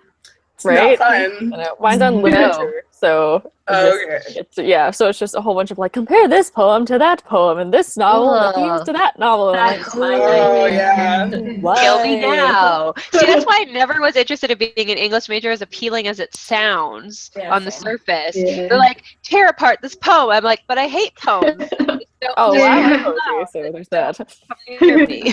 It's not fun. Mine's on literature. So, so it's just a whole bunch of, like, compare this poem to that poem, and this novel and the themes to that novel. And I'm That's like, my yeah. Kill me now. See, that's why I never was interested in being an English major, as appealing as it sounds on the surface. Yeah. They're like, tear apart this poem. I'm like, but I hate poems. Oh, Yeah. I like poetry, so there's that. Me.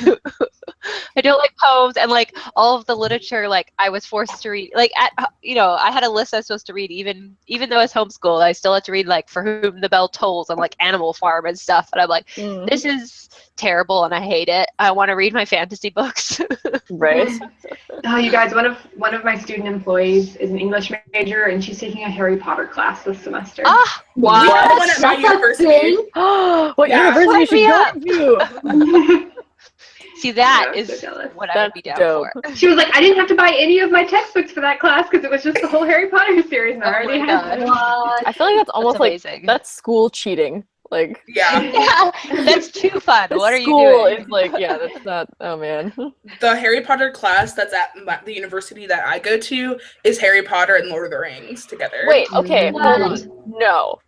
I don't like poems, and like all of the literature, like I was forced to read. Like I had a list I was supposed to read, even though I was homeschooled. I still had to read like For Whom the Bell Tolls and like Animal Farm and stuff. And I'm like, this is terrible, and I hate it. I want to read my fantasy books. Right. Oh, you guys, one of my student employees is an English major, and she's taking a Harry Potter class this semester. Ah, Wow. We have one at my university. What university should you go to? see, that Yeah, is so jealous. what I would be down dope. for. She was like, I didn't have to buy any of my textbooks for that class because it was just the whole Harry Potter series, and I Oh already my had God. them. I feel like that's almost like amazing. that's school cheating. Like Yeah. Yeah, that's too fun. What are you school doing? is like, yeah, that's not. Oh man. The Harry Potter class that's at the university that I go to is Harry Potter and Lord of the Rings together. Wait. Okay. Hold on. No.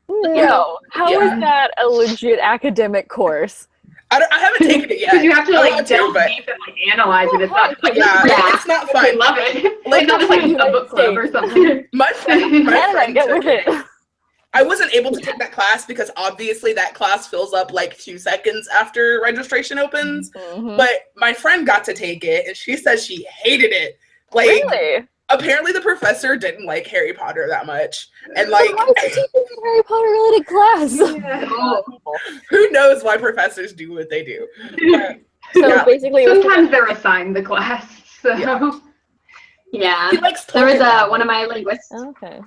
How Yeah. is that a legit academic course? I haven't taken it yet. Because you have to I like want to, delve but- deep and like analyze it. It's not like Yeah, Yeah. it's not I fun. love it. Like, Like not just like a book club or something. My friend Get took with it. I wasn't able to take that class because obviously that class fills up like 2 seconds after registration opens. Mhm. But my friend got to take it, and she says she hated it. Like, Really? apparently the professor didn't like Harry Potter that much, and like, Why is he teaching a Harry Potter related class? who knows why professors do what they do? But So Yeah. basically, it was Sometimes they're assigned the class. So Yeah. Yeah. he likes There was Tolkien. one of my linguists. okay.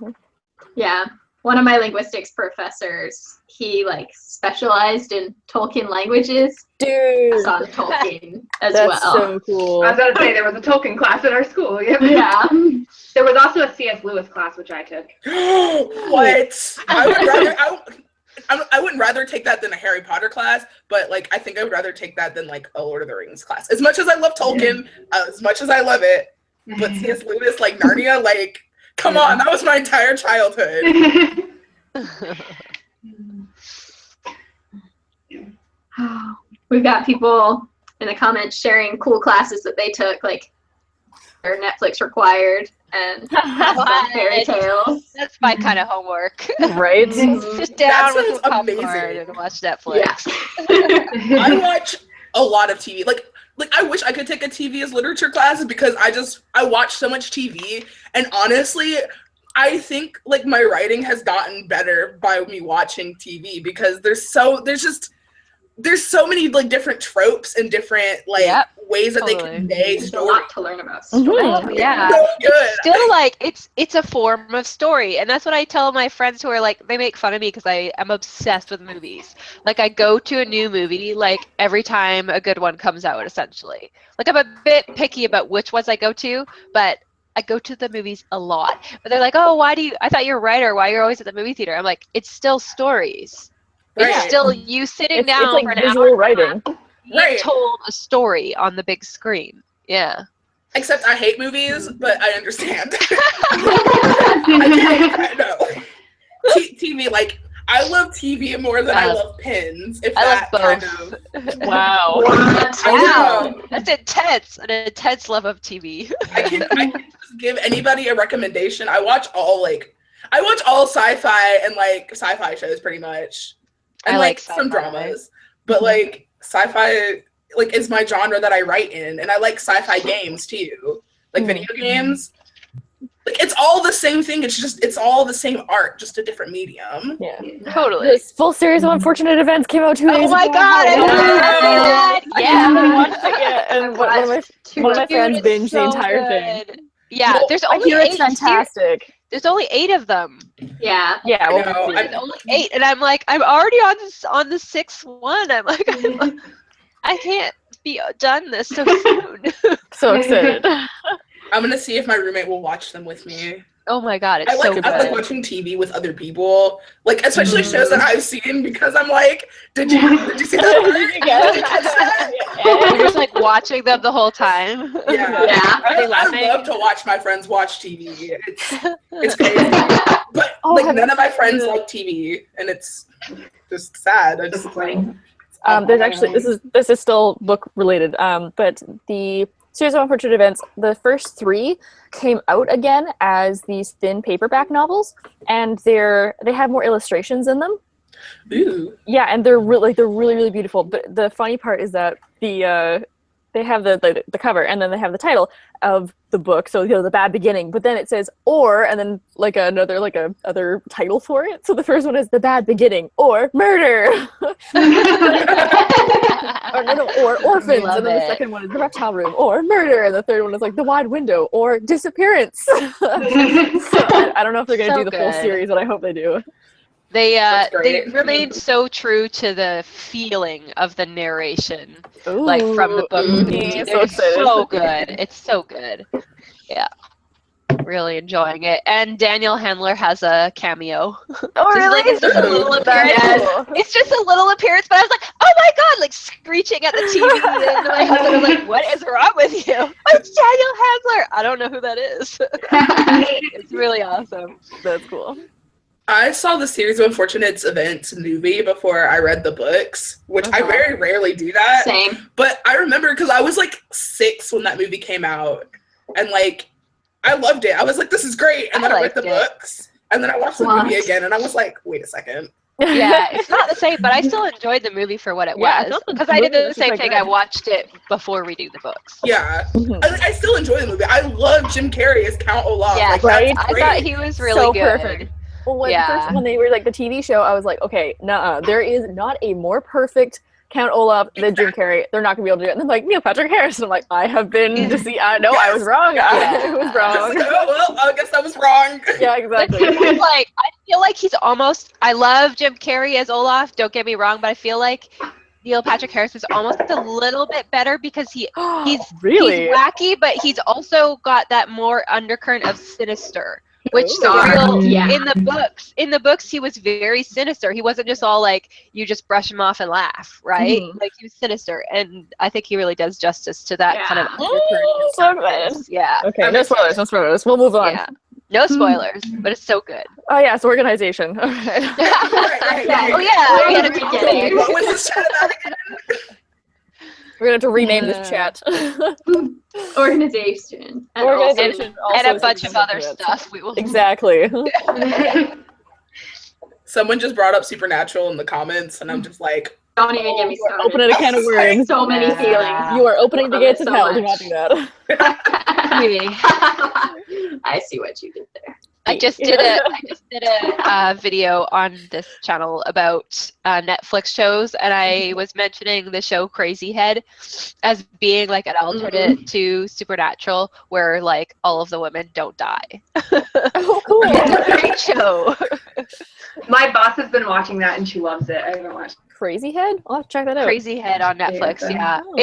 Yeah. One of my linguistics professors, he like specialized in Tolkien languages. Dude, On Tolkien as that's well. so cool. I was going to say there was a Tolkien class at our school. Yeah. Yeah. There was also a C.S. Lewis class, which I took. What? I wouldn't rather take that than a Harry Potter class, but like I think I would rather take that than like a Lord of the Rings class. As much as I love Tolkien, as much as I love it, but C.S. Lewis, like Narnia, like come on, that was my entire childhood. We've got people in the comments sharing cool classes that they took, like they're Netflix required and fairy tales. That's my kind of homework. Right? Sit down with sounds some popcorn amazing. and watch Netflix. I watch a lot of TV. Like I wish I could take a TV as literature class because I watch so much TV, and honestly, I think like my writing has gotten better by me watching TV because there's so many like different tropes and different like ways that they convey There's a story. lot to learn about. Oh, yeah. So good. It's still like it's a form of story, and that's what I tell my friends who are like, they make fun of me because I am obsessed with movies. Like I go to a new movie like every time a good one comes out, essentially. Like I'm a bit picky about which ones I go to, but I go to the movies a lot. But they're like, oh, I thought you're a writer, why you're always at the movie theater? I'm like, it's still stories. Right. It's still you sitting down It's like for an visual hour writing. being told a story on the big screen. Yeah. Except I hate movies, but I understand. TV, like I love TV more than I love pins. If I that love kind both. of Wow. I know. That's intense. An intense love of TV. I can just give anybody a recommendation. I watch all like I watch all sci-fi and like sci-fi shows pretty much, and I like some sci-fi. dramas. But like sci-fi, like is my genre that I write in, and I like sci-fi games too, like video games. Like it's all the same thing. It's all the same art, just a different medium. Yeah. Totally. This full series of unfortunate events came out 2 days ago. Oh my god! I love that. I haven't watched it yet, and one of my Dude, friends it's binged the so entire thing. good. Yeah, Well, there's I only hear it's 8 fantastic. There's only 8 of them. Yeah. Yeah, I well, know, we'll see. There's only 8, and I'm like, I'm already on the 6th one. I'm like, I can't be done this so soon. So excited. I'm gonna see if my roommate will watch them with me. Oh my god, it's I so like good. watching TV with other people, like especially shows that I've seen, because I'm like, did you see that? Did you catch that? You're just like watching them the whole time. Yeah. Yeah. Are they I laughing? love to watch my friends watch TV. It's crazy, but Oh, like have none you of my seen friends the- like TV, and it's just sad. I just Disappointing. There's actually this is still book related, but the series of unfortunate events, the first 3 came out again as these thin paperback novels, and they have more illustrations in them. Ooh. Yeah, and they're really beautiful. But the funny part is that they have the cover, and then they have the title of the book, so the bad beginning. But then it says "or," and then like another other title for it. So the first one is "The Bad Beginning" or "Murder," or "Orphans," Love and then the it. second one is "The Reptile Room" or "Murder," and the third one is like "The Wide Window" or "Disappearance." So I don't know if they're gonna So do the full good. series, but I hope they do. They That's they great. remained so true to the feeling of the narration, like from the book. Ooh, They're so excited. so good. It's so good. Yeah. Really enjoying it. And Daniel Handler has a cameo. Oh, really? It's just a little appearance. That's cool. It's just a little appearance, but I was like, oh my god, like screeching at the TV. And my husband was like, what is wrong with you? It's Daniel Handler. I don't know who that is. It's really awesome. That's cool. I saw the series of unfortunate events movie before I read the books, which I very rarely do that. Same. But I remember because I was like 6 when that movie came out, and like I loved it. I was like, this is great. And then I read the books, and then I watched the movie again, and I was like, wait a second. Yeah, it's not the same, but I still enjoyed the movie for what it Yeah, I was. thought the Because I did movie the was same quite thing. good. I watched it before reading the books. Yeah, I still enjoy the movie. I love Jim Carrey as Count Olaf. Yeah, like, right? that's I great. thought he was really So good. perfect. Well, when they were like the TV show, I was like, okay, nuh-uh. There is not a more perfect Count Olaf than Jim Carrey. They're not gonna be able to do it. And then like Neil Patrick Harris, and I'm like, I have been to see. I was wrong. I was Just wrong. like, oh well, I guess I was wrong. Yeah, exactly. Like I feel like he's almost. I love Jim Carrey as Olaf. Don't get me wrong, but I feel like Neil Patrick Harris is almost a little bit better because he's Really? he's wacky, but he's also got that more undercurrent of sinister. Which Ooh. the real Yeah. in the books he was very sinister. He wasn't just all like you just brush him off and laugh, right? Mhm. Like he was sinister, and I think he really does justice to that kind of Yeah. undercurrent. So excited. Yeah. Okay, no spoilers, no spoilers. We'll move on. Yeah. No spoilers, but it's so good. Oh yeah, it's organization. All right. Right. Oh yeah, we had a Beginning. What was this chat about again? We're gonna have to rename this chat. Organization. And Organization. and also a bunch of is other different. stuff. We will. Exactly. Someone just brought up Supernatural in the comments, and I'm just like, Don't even get me We're started. opening a can of worms. So many Yeah. feelings. You are opening the gates of So hell. Do much. not do that. Maybe. I see what you did there. I just did a video on this channel about Netflix shows, and I was mentioning the show Crazy Head as being like an alternate to Supernatural, where like all of the women don't die. Oh, cool. It's a great show. My boss has been watching that and she loves it. I haven't watched Crazy Head? I'll have to check that out. Crazy Head on Netflix. Yeah, Oh.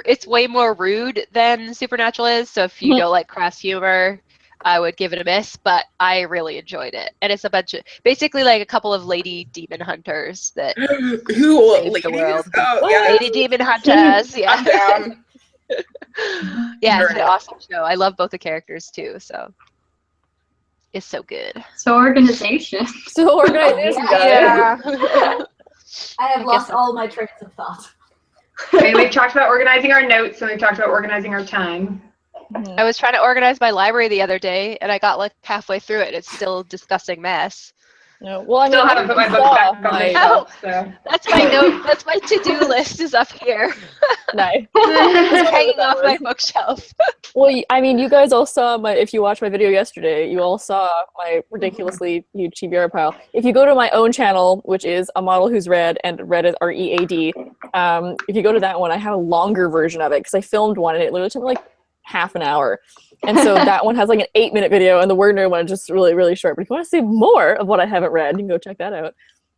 it's way more rude than Supernatural is. So if you don't like crass humor, I would give it a miss, but I really enjoyed it. And it's a bunch of, basically like a couple of lady demon hunters that who Save the ladies? world. Oh yeah, lady demon hunters. I'm Yeah, down. yeah, it's an Alright. awesome show. I love both the characters too, so it's so good. So organization. So organization, guys. Yeah. I have lost all my trains of thought. I mean, we've talked about organizing our notes and we've talked about organizing our time. Mhm. I was trying to organize my library the other day, and I got like halfway through it. It's still a disgusing mess. No. Well, I mean, Still haven't put my books saw back on the my- shelf, so. That's my note. That's my to-do list is up here, Nice. hanging off my bookshelf. Well, I mean, you guys all saw my. If you watched my video yesterday, you all saw my ridiculously huge TBR pile. If you go to my own channel, which is A Model Who's Read, and Read is READ, if you go to that one, I have a longer version of it because I filmed one and it literally took me like half an hour. And so that one has like an 8-minute video, and the WordNerd one is just really, really short. But if you want to see more of what I haven't read, you can go check that out.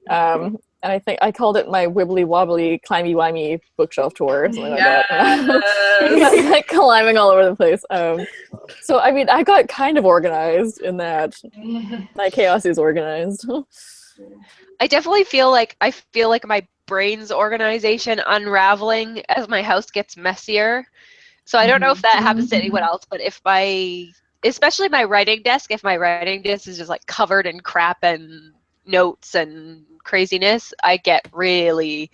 And I think I called it my wibbly wobbly climby wimey bookshelf tour or something like that. Like climbing all over the place. So I mean, I got kind of organized in that. My chaos is organized. I definitely feel like my brain's organization unraveling as my house gets messier. So I don't know if that happens to anyone else, but especially my writing desk, if my writing desk is just like covered in crap and notes and craziness, I get really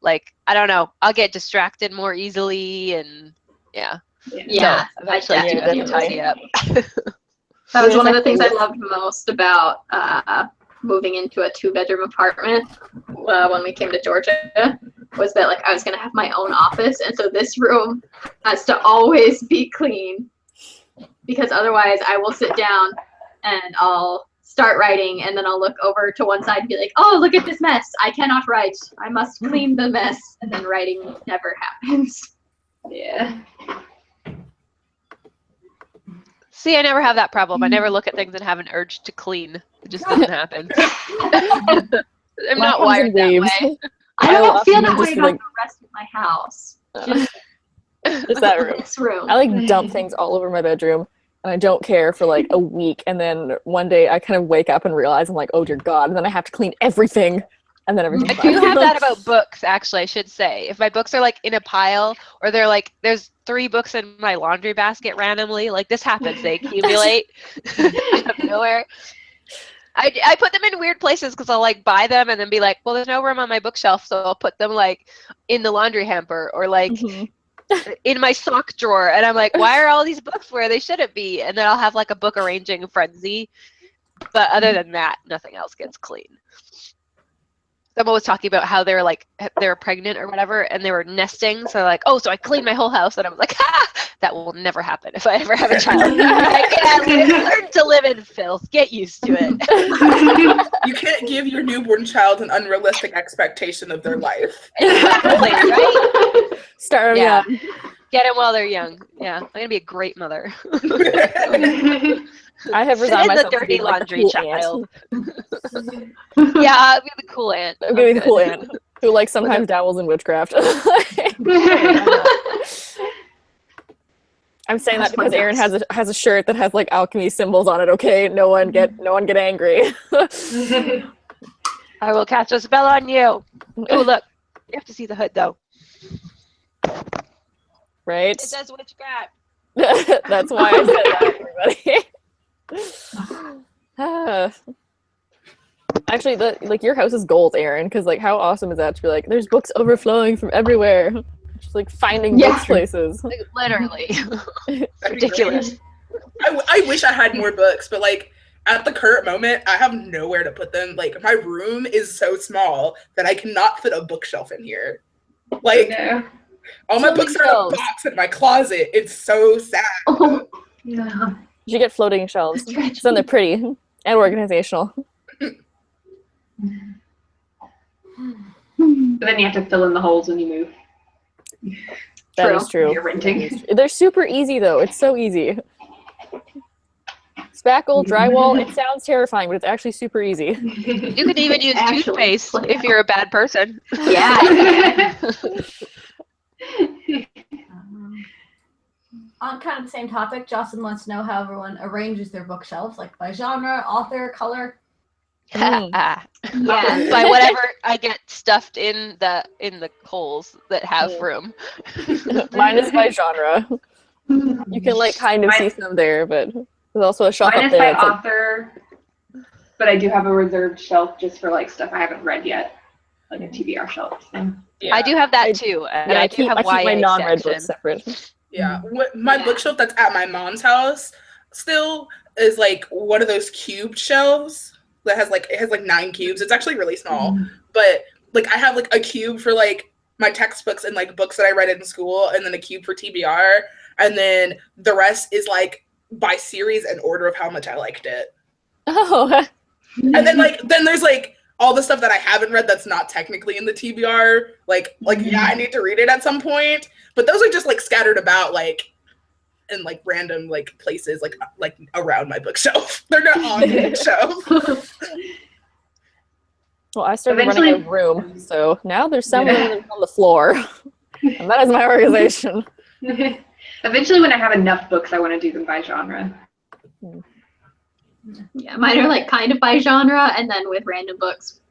like, I don't know, I'll get distracted more easily, and yeah. Yeah, So eventually I I do have to tidy up. That was one of the things I loved most about moving into a 2-bedroom apartment when we came to Georgia, was that like I was gonna have my own office, and so this room has to always be clean, because otherwise I will sit down and I'll start writing, and then I'll look over to one side and be like, oh, look at this mess, I cannot write, I must clean the mess, and then writing never happens. Yeah. See, I never have that problem. I never look at things and have an urge to clean. It just doesn't happen. I'm not wired that way. I don't love feel them that way just, about like- the rest of my house. Just that room. This room. I like dump things all over my bedroom, and I don't care for like a week, and then one day I kind of wake up and realize I'm like, oh dear God, and then I have to clean everything, and then everything's I do have that about books, actually, I should say. If my books are like in a pile, or they're like, there's 3 books in my laundry basket randomly, like this happens, they accumulate out of nowhere. I put them in weird places because I'll like buy them and then be like, well, there's no room on my bookshelf, so I'll put them like in the laundry hamper, or like in my sock drawer, and I'm like, why are all these books where they shouldn't be? And then I'll have like a book arranging frenzy. But other than that, nothing else gets clean. Someone was talking about how they were pregnant or whatever, and they were nesting. So like, oh, so I cleaned my whole house, and I was like, ha, that will never happen if I ever have a child. Like, yeah, learn to live in filth. Get used to it. You can't give your newborn child an unrealistic expectation of their life. Exactly, right? Start Yeah. young. Get them while they're young. Yeah, I'm gonna be a great mother. I have Sit resigned in the myself to dirty being like the laundry cool child. aunt. Yeah, I'll be the cool aunt. I'm gonna be the good. cool aunt who like sometimes dabbles in witchcraft. I'm saying that because Erin has a shirt that has like alchemy symbols on it. Okay, no one get angry. I will cast a spell on you. Oh, look. You have to see the hood, though. Right? It says witchcraft. That's why I said that, everybody. Actually, like your house is gold, Erin, because like how awesome is that to be like, there's books overflowing from everywhere. Just like finding books places. Like, literally. That'd be Ridiculous. great. I wish I had more books, but like at the current moment, I have nowhere to put them. Like my room is so small that I cannot fit a bookshelf in here. Like No. all my Floating books are in a shelves. box in my closet. It's so sad. Oh, No. You should get floating shelves. So then they're pretty and organizational. But then you have to fill in the holes when you move. That True. is true. You're renting. They're super easy though. It's so easy. Spackle, drywall, it sounds terrifying, but it's actually super easy. You could even use Actually, toothpaste play if you're a bad person. yeah. On kind of the same topic, Jocelyn wants to know how everyone arranges their bookshelves, like by genre, author, color. Mm. Yeah. By whatever I get stuffed in the holes that have room. Mine is by genre. You can like kind of see some there, but there's also a shelf Mine up is by there. It's like, author, but I do have a reserved shelf just for like stuff I haven't read yet, like a TBR shelf. So. I do have that too, and yeah, I I do keep have my YA non-read section. books separate. Yeah. My bookshelf that's at my mom's house still is like one of those cubed shelves that has like 9 cubes. It's actually really small, but like I have like a cube for like my textbooks and like books that I read in school, and then a cube for TBR, and then the rest is like by series and order of how much I liked it. Oh. And then there's like all the stuff that I haven't read that's not technically in the TBR. Like yeah, I need to read it at some point, but those are just like scattered about like in like random like places like around my bookshelf. They're not on the bookshelf. Well, I started running a room, so now there's some on the floor, and that is my organization. Eventually, when I have enough books, I want to do them by genre. Yeah, mine are like kind of by genre, and then with random books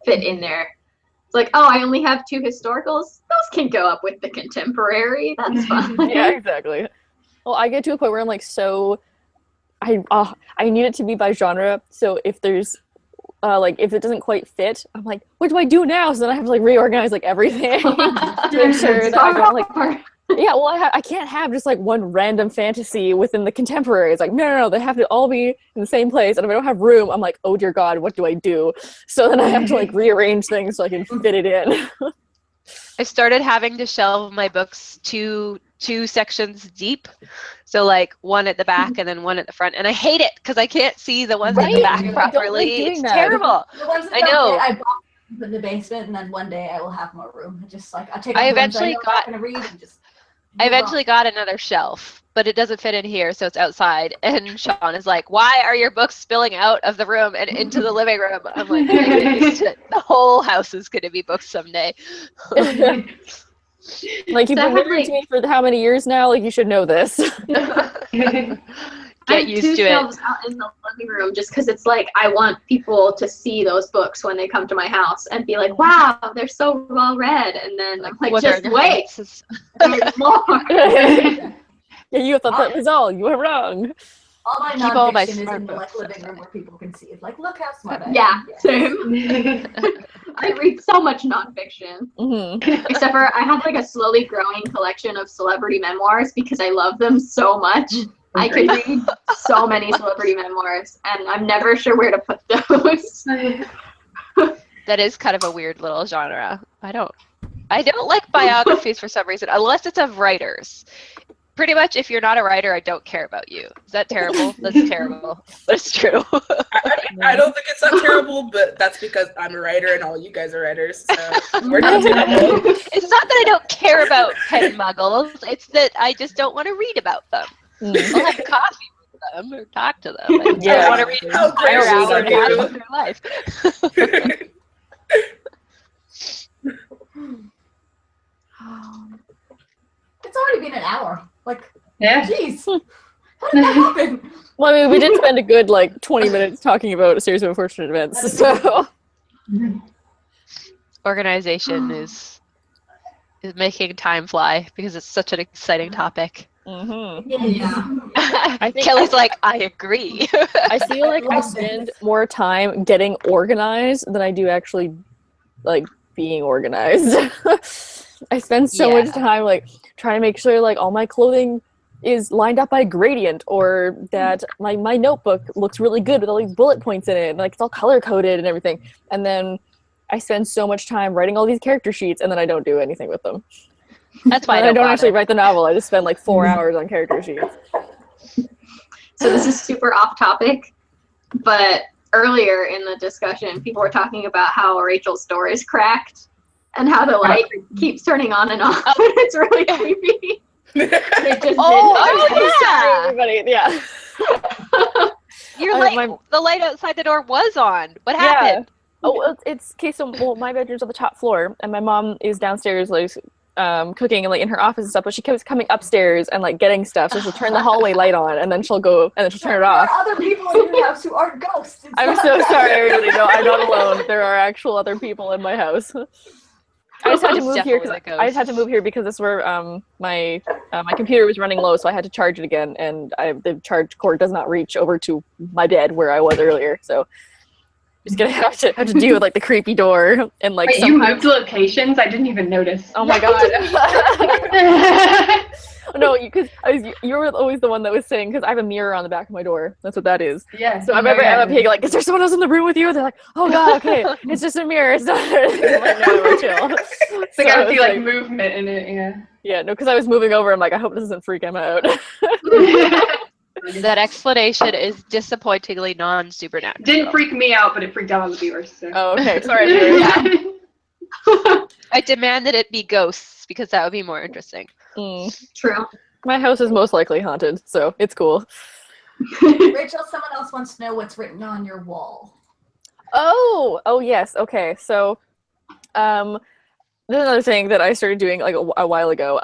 fit in there. It's like, oh, I only have 2 historicals. Those can go up with the contemporary. That's fine. Yeah, exactly. Well, I get to a point where I'm like, I need it to be by genre. So if there's like if it doesn't quite fit, I'm like, what do I do now? So then I have to like reorganize like everything to make sure that I don't like. Yeah, well, I can't have just like one random fantasy within the contemporary. It's like no, they have to all be in the same place. And if I don't have room, I'm like, oh dear God, what do I do? So then I have to like rearrange things so I can fit it in. I started having to shelve my books two sections deep, so like one at the back and then one at the front, and I hate it because I can't see the ones at the back properly. It's terrible. The ones that I know. I bought them in the basement, and then one day I will have more room. Just like I'll take. I the ones eventually I'm not gonna read and just. I eventually got another shelf, but it doesn't fit in here, so it's outside. And Sean is like, "Why are your books spilling out of the room and into the living room?" I'm like, "The whole house is going to be books someday." Like you've been married to me for how many years now? Like you should know this. Get used to it. I have 2 shelves out in the living room just because it's like I want people to see those books when they come to my house and be like, wow, they're so well read. And then I'm like, just wait, there's more. Yeah, you thought that was all. You were wrong. All my nonfiction is in the like living room where people can see it. Like, look how smart I am. Yeah, same. I read so much nonfiction. Except for I have like a slowly growing collection of celebrity memoirs because I love them so much. I could read so many celebrity memoirs, and I'm never sure where to put those. That is kind of a weird little genre. I don't like biographies for some reason, unless it's of writers. Pretty much, if you're not a writer, I don't care about you. Is that terrible? That's terrible. But it's true. I don't think it's that terrible, but that's because I'm a writer and all you guys are writers. So we're not terrible. It's not that I don't care about pen muggles. It's that I just don't want to read about them. I'll have coffee with them or talk to them. I don't want to read How gracious of you. about their life. It's already been an hour. Like, Yeah. jeez. How did that happen? Well, I mean, we did spend a good like 20 minutes talking about a series of unfortunate events. So Organization is making time fly because it's such an exciting topic. Yeah. Kelly's like, I agree. I feel like I spend more time getting organized than I do actually like being organized. I spend so much time like trying to make sure like all my clothing is lined up by gradient, or that my notebook looks really good with all these bullet points in it, and like it's all color coded and everything. And then I spend so much time writing all these character sheets, and then I don't do anything with them. That's why I don't actually write the novel. I just spend like 4 hours on character sheets. So this is super off topic, but earlier in the discussion, people were talking about how Rachel's door is cracked and how the light keeps turning on and off, and it's really creepy. It just yeah. Everybody, yeah. Your light, the light outside the door was on. What happened? Oh, well, it's okay. So, well, my bedroom's on the top floor, and my mom is downstairs, like cooking and like in her office and stuff. But she keeps coming upstairs and like getting stuff, so she'll turn the hallway light on, and then she'll go and then she'll turn it off. There are other people in your house who aren't ghosts. I'm so sorry, everybody. No, I'm not alone. There are actual other people in my house. I just had to move here because this is where my computer was running low, so I had to charge it again, and the charge cord does not reach over to my bed where I was earlier. So just gonna have to deal with like the creepy door and like. Wait, you moved locations? I didn't even notice. Oh my god! no, because you were always the one that was saying, because I have a mirror on the back of my door. That's what that is. Yeah. So I remember Emma being like, is there someone else in the room with you? They're like, oh god, okay, it's just a mirror. It's not I'm like, no, we're chill. So I I gotta was see like movement in it, yeah. Yeah, no, because I was moving over. I'm like, I hope this doesn't freak Emma out. That explanation is disappointingly non-supernatural. Didn't freak me out, but it freaked out all the viewers. So. Oh, okay, sorry, viewers. I demand that it be ghosts because that would be more interesting. True. My house is most likely haunted, so it's cool. Rachel, someone else wants to know what's written on your wall. Oh yes, okay. So, there's another thing that I started doing like a while ago.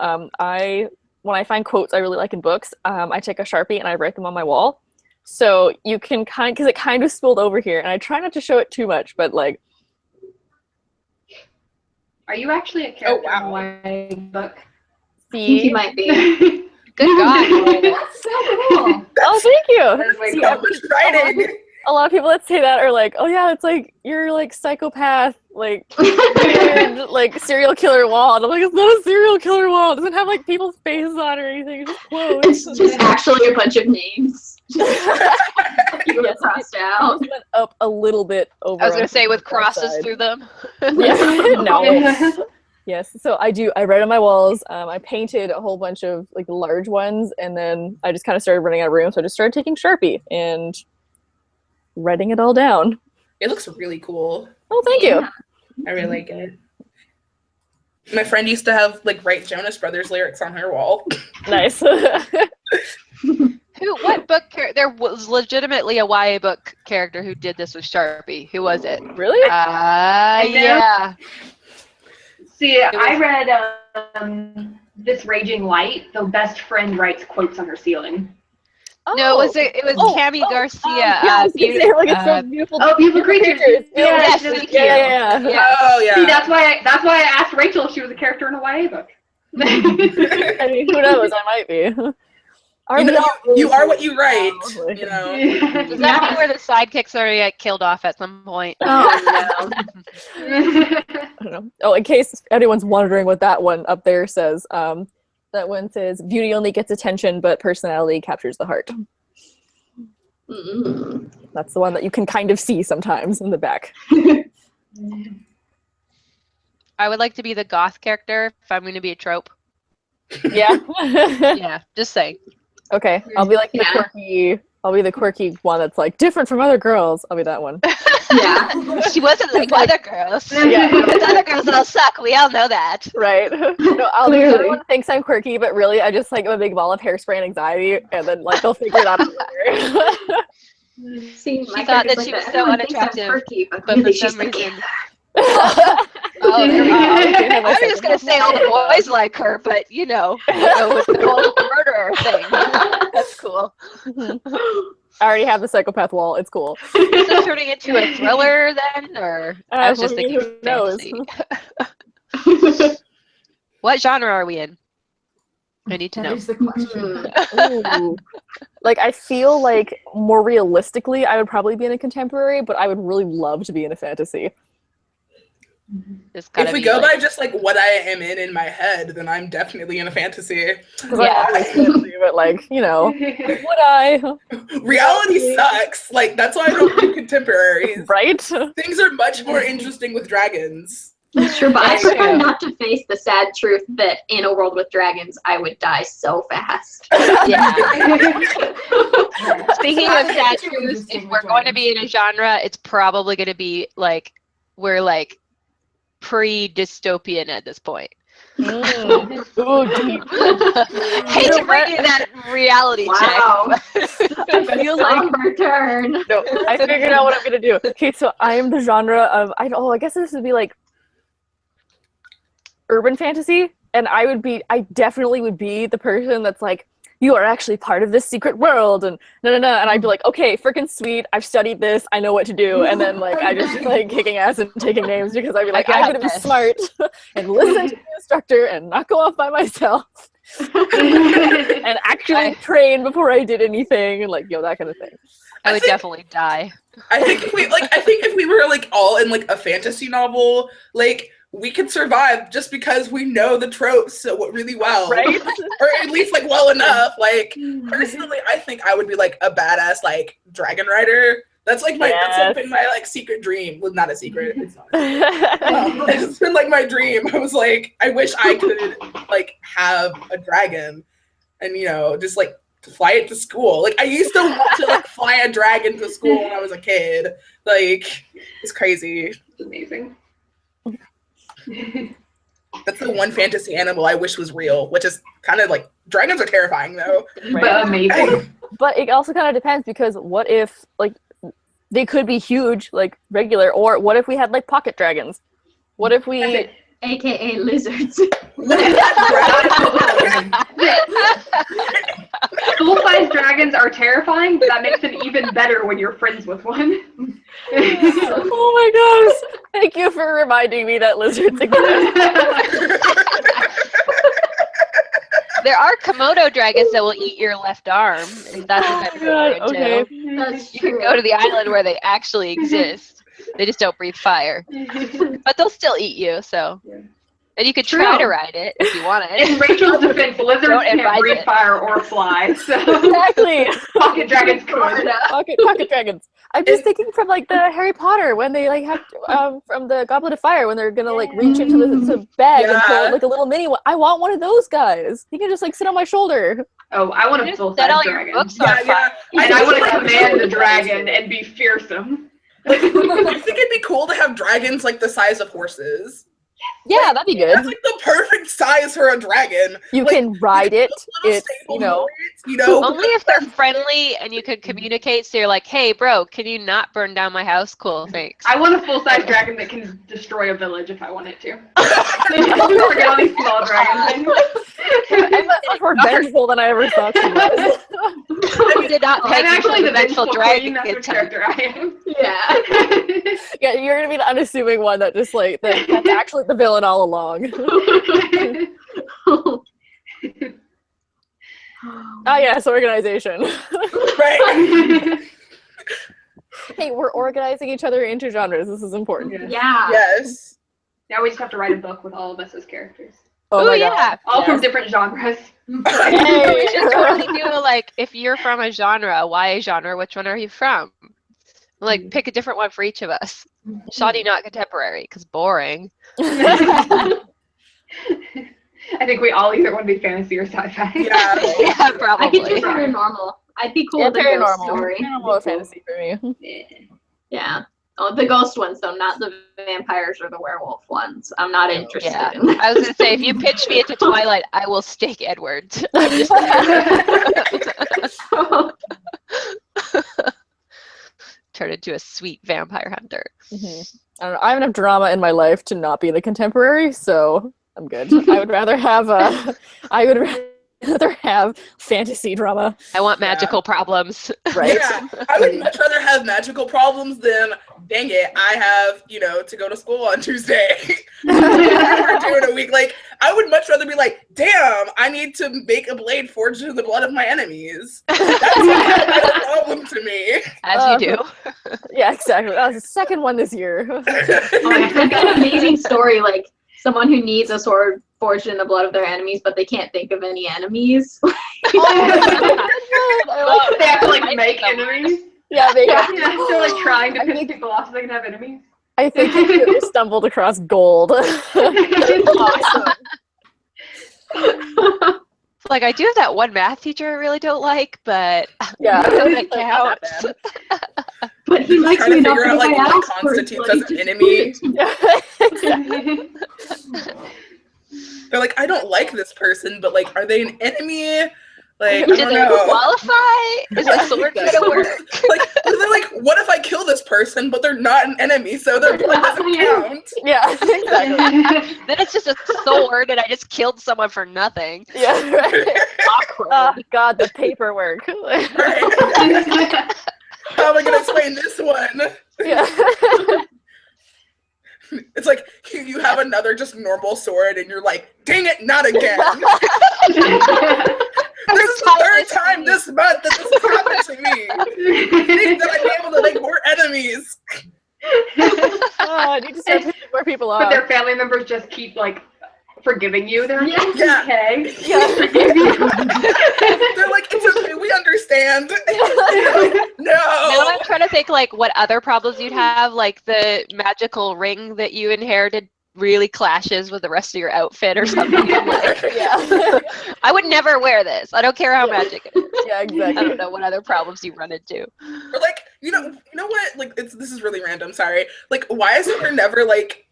When I find quotes I really like in books, I take a Sharpie and I write them on my wall. So you can because it kind of spilled over here, and I try not to show it too much, but like. Are you actually a character Oh, wow. in my book? I think you might be. Good God. That's so cool. Oh, thank you. That's way See, cool. So much writing. a lot of people that say that are like, oh yeah, it's like you're like psychopath, like weird, like serial killer wall. And I'm like, it's not a serial killer wall. It doesn't have like people's faces on or anything. It's just quotes. It's just actually a bunch of names. You get crossed out. Went up a little bit over. I was on going to say with the crosses side. through them. Yeah. No. Yes, so I write on my walls. I painted a whole bunch of like large ones, and then I just kind of started running out of room, so I just started taking Sharpie and writing it all down. It looks really cool. Oh, thank you. I really like it. My friend used to have like write Jonas Brothers lyrics on her wall. Nice. What book there was legitimately a YA book character who did this with Sharpie. Who was it? Really? Yeah. See, I read This Raging Light. The best friend writes quotes on her ceiling. No, it was Cami Garcia. Yeah, I was gonna say, like, it's so beautiful. Oh, Beautiful Creatures. Yeah, Yes, really thank cute. you. Yeah. Oh yeah. See, that's why I asked Rachel if she was a character in a YA book. I mean, who knows? I might be. You know, you are what you write. You know. Does that mean where the sidekicks are get killed off at some point? Oh, no. I don't know. Oh, in case anyone's wondering what that one up there says, that one says, beauty only gets attention, but personality captures the heart. Mm. That's the one that you can kind of see sometimes in the back. I would like to be the goth character if I'm going to be a trope. Yeah. Yeah, just saying. Okay, I'll be like the Yeah. quirky. I'll be the quirky one that's like different from other girls. I'll be that one. Yeah. She wasn't like Like- other girls. Yeah. Because other girls all suck. We all know that. Right. No, I'll be Clearly. everyone thinks I'm quirky, but really I just like am a big ball of hairspray and anxiety, and then like they'll figure it out later. See, She thought that she was so unattractive, quirky, but But really for she's some the reason. killer. Oh, there we go. I I was just going to say all the boys like her, but you know, we'll go with the whole murderer thing. That's cool. I already have the psychopath wall. It's cool. Is this turning into a thriller then, or I was just thinking who knows? fantasy. What genre are we in? I need to That know. is the question. Ooh. Like I feel like more realistically, I would probably be in a contemporary, but I would really love to be in a fantasy. It's gotta If we be go like- by just like what I am in my head, then I'm definitely in a fantasy. 'Cause I Yeah. always fantasy, but like you know, would I? Reality sucks. Like that's why I don't do contemporaries. Right? Things are much more interesting with dragons. It's true, but I That's prefer true. not to face the sad truth that in a world with dragons, I would die so fast. Yeah. Speaking of It's sad too truths, interesting if with we're going to dragons. be in a genre, it's probably going to be like we're like pre-dystopian at this point. Mm. Ooh, deep. Hate to bring you that reality Wow. I feel like Somber turn. no. I figured out what I'm gonna do. Okay, so I am the genre of I guess this would be like urban fantasy, and I definitely would be the person that's like, you are actually part of this secret world, and no, and I'd be like, okay, freaking sweet, I've studied this, I know what to do, and then like I just like kicking ass and taking names because I'd be like, I I'm got gonna be this. smart and listen to the instructor and not go off by myself and actually train before I did anything and like that kind of thing. I I would think- definitely die. I think if we were like all in like a fantasy novel, like we could survive just because we know the tropes so really well. Right? Or at least like well enough. Like personally, I think I would be like a badass like dragon rider. That's like my that's been my like secret dream. Well, not a secret. It's not. It's been like my dream. I was like, I wish I could like have a dragon, and you know, just like fly it to school. Like I used to want to like fly a dragon to school when I was a kid. Like it's crazy. It's amazing. That's the one fantasy animal I wish was real, which is kind of like dragons are terrifying though. But amazing. But it also kind of depends, because what if like they could be huge, like regular, or what if we had like pocket dragons? What if we AKA lizards. Full-size dragons are terrifying, but that makes them even better when you're friends with one. Oh my gosh. Thank you for reminding me that lizards exist. There are Komodo dragons that will eat your left arm. If that's a better word, Okay. That's You can true. go to the island where they actually exist. They just don't breathe fire. But they'll still eat you, so. And you could try to ride it if you wanted. In Rachel's defense, lizards Don't can't advise breathe it. fire or fly, so Exactly. pocket dragons could. Pocket dragons. I'm just thinking from like the Harry Potter when they like have from the Goblet of Fire when they're gonna like reach into the bag and pull like a little mini one. I want one of those guys. He can just like sit on my shoulder. Oh, I want a Just full-size set all your dragon. books on fire. And I want to command the dragon and be fearsome. I think it'd be cool to have dragons like the size of horses. Yeah, that'd be good. That's like the perfect size for a dragon. You like, can ride it. Little It's stable you know. birds, you know. Only if they're friendly and you could communicate. So you're like, hey, bro, can you not burn down my house? Cool, thanks. I want a full-size dragon that can destroy a village if I want it to. Forget all these small dragons. I'm much more vengeful than I ever thought she was. You did not pay I'm actually the vengeful vengeful dragon. queen. That's what character I am. Yeah. Yeah, you're gonna be the unassuming one that just like that's actually the villain all along. Oh yes, organization. Right. Hey, we're organizing each other into genres. This is important. Yeah. Yes. Now we just have to write a book with all of us as characters. Oh Ooh, my yeah. god. All from Yes. different genres. Hey. We should totally do like, if you're from a genre, why a genre? Which one are you from? Like, pick a different one for each of us. Shoddy, not contemporary, because boring. I think we all either want to be fantasy or sci-fi. Yeah. Yeah, I could do probably. paranormal. I'd be cool Yeah, with a ghost paranormal. story. Paranormal or fantasy for me. Yeah. Oh, the ghost ones though, not the vampires or the werewolf ones. I'm not interested Yeah. in that. I was gonna say, if you pitch me into Twilight, I will stake Edward. I'm just turn into a sweet vampire hunter. Mhm. I don't know. I have enough drama in my life to not be the contemporary, so I'm good. I would rather have fantasy drama, I want magical problems. right? Yeah, I would much rather have magical problems than, dang it, I have, you know, to go to school on Tuesday. We're doing a week. Like, I would much rather be like, damn, I need to make a blade forged in the blood of my enemies. That's a problem to me. As you do. Yeah, exactly. That was the second one this year. I've got an amazing story, like someone who needs a sword forged in the blood of their enemies, but they can't think of any enemies. They have to like make enemies. Yeah, Yeah, they're like trying to I piss think- people off so they can have enemies. I think you stumbled across gold. Awesome. Like, I do have that one math teacher I really don't like, but Yeah, that counts. But he likes Trying me to enough figure out that like if I what ask for it, constitutes like, as an just enemy. Exactly. They're like, I don't like this person, but like, are they an enemy? Like, I Do don't they know. qualify? Is the sword gonna work? Like, they're like, what if I kill this person, but they're not an enemy, so their blood doesn't count? Yeah, exactly. Then it's just a sword, and I just killed someone for nothing. Yeah, right. Awkward. Oh god, the paperwork. Right? How am I gonna explain this one? Yeah. It's like you have another just normal sword, and you're like, dang it, not again. This is the third time this month that this has happened to me. I think that I'd be able to make more enemies. Oh I need to start pissing more people But off. their family members just keep like forgiving you. They're like, it's Yeah. okay. Yeah. Forgive you. They're like, it's okay, we understand. Now No. I'm trying to think like what other problems you'd have, like the magical ring that you inherited really clashes with the rest of your outfit or something. Like, Yeah. I would never wear this. I don't care how magic it is. Yeah, I exactly. don't know what other problems you run into. Or like, you know what? Like, this is really random. Sorry. Like, why is there never like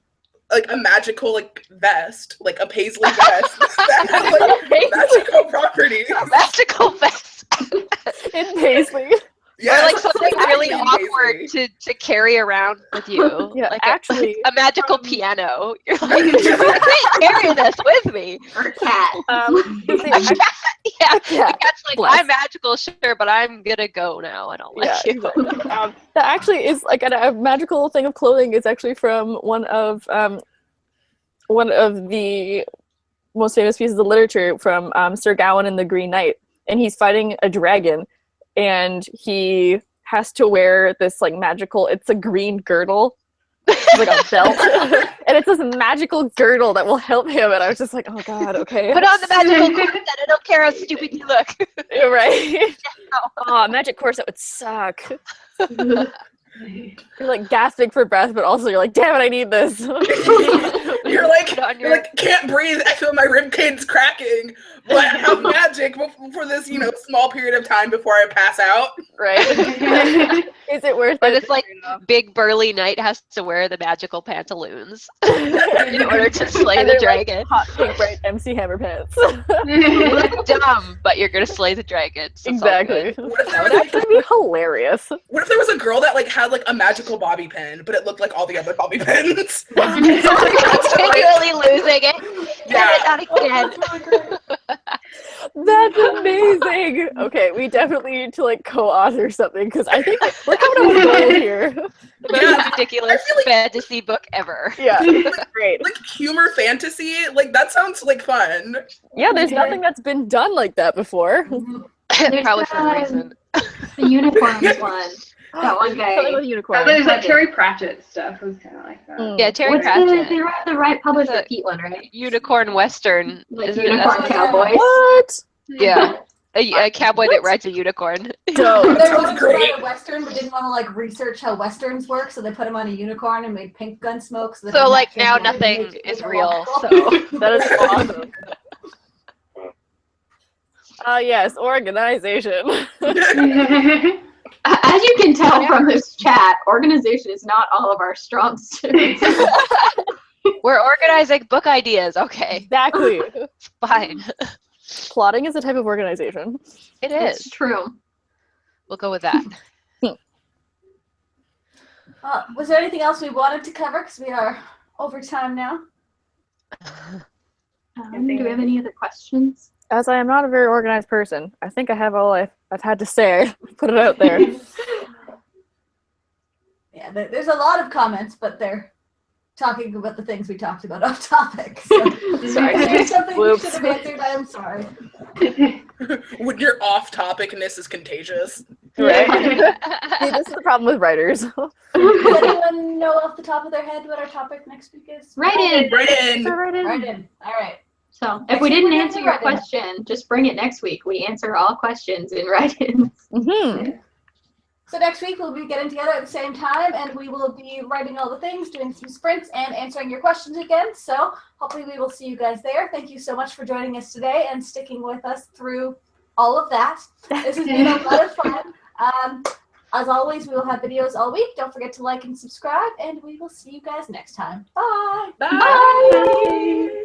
a magical like vest, like a paisley vest that has like magical properties? Magical vest. In Paisley. Yeah, Or like something really actually awkward paisley. to carry around with you. Yeah, like actually, a magical piano. You're like, I can't carry this with me. Or cat. Yeah, Yeah, the cat's like, bless. I'm magical, sure, but I'm gonna go now. I don't like Yeah, you. exactly. That actually is like a magical thing of clothing. Is actually from one of the most famous pieces of literature from Sir Gawain and the Green Knight, and he's fighting a dragon, and he has to wear this like magical. It's a green girdle, like a belt, and it's this magical girdle that will help him. And I was just like, oh god, okay. Put on the magical corset. I don't care how stupid you look. You're right. Oh, magic corset would suck. You're like gasping for breath, but also you're like, damn it, I need this. You're like, Put on you're your- like, can't breathe. I feel my rib cage's cracking, but I have magic for this, small period of time before I pass out. Right? Is it worth Or it? this like big burly knight has to wear the magical pantaloons in order to slay And the they're, like, dragon. hot pink bright MC Hammer pants. You look dumb, but you're gonna slay the dragon. So it's all Exactly. good. What if there That was would actually be hilarious. What if there was a girl that like had like a magical bobby pin, but it looked like all the other bobby pins? Continually losing it. Yeah. Not again. That's amazing. Okay, we definitely need to like co-author something because I think we're coming up with a goal here. The Yeah, most ridiculous I feel like- fantasy book ever. Yeah, great. Like humor fantasy, like that sounds like fun. Yeah, there's nothing that's been done like that before. There's Probably for a that- reason. The unicorns one. That one guy. Something with a unicorn. There's like Terry Pratchett stuff. Was kind of like that. Mm. Yeah, Terry What's Pratchett. the right publisher? The- Pete one, right? Unicorn Western. Like Isn't it? unicorn That's- cowboys. What? Yeah. A cowboy that rides a unicorn. Dope. There sounds was a great. Western, but didn't want to like research how Westerns work, so they put him on a unicorn and made pink gun smoke. So, they So could like match now him and nothing make is it real. logical. So That is awesome. Yes, organization. As you can tell from this chat, organization is not all of our strong suits. we're organizing book ideas. Okay, Exactly. fine. Plotting is a type of organization. It It's is. true. We'll go with that. Was there anything else we wanted to cover? Because we are over time now. Do we have any other questions? As I am not a very organized person, I think I have all I've had to say. Put it out there. Yeah, there's a lot of comments, but they're talking about the things we talked about off topic. So Sorry. if there's something we Whoops. should have answered, I am sorry. When your off-topicness is contagious. Right? See, this is the problem with writers. Does anyone know off the top of their head what our topic next week is? Right in. Right in. Right in. All right. So if we didn't answer your Write-in. question, just bring it next week. We answer all questions in write-ins. Mm-hmm. So next week we'll be getting together at the same time, and we will be writing all the things, doing some sprints, and answering your questions again. So hopefully we will see you guys there. Thank you so much for joining us today and sticking with us through all of that. This has been a lot of fun. As always, we will have videos all week. Don't forget to like and subscribe, and we will see you guys next time. Bye. Bye.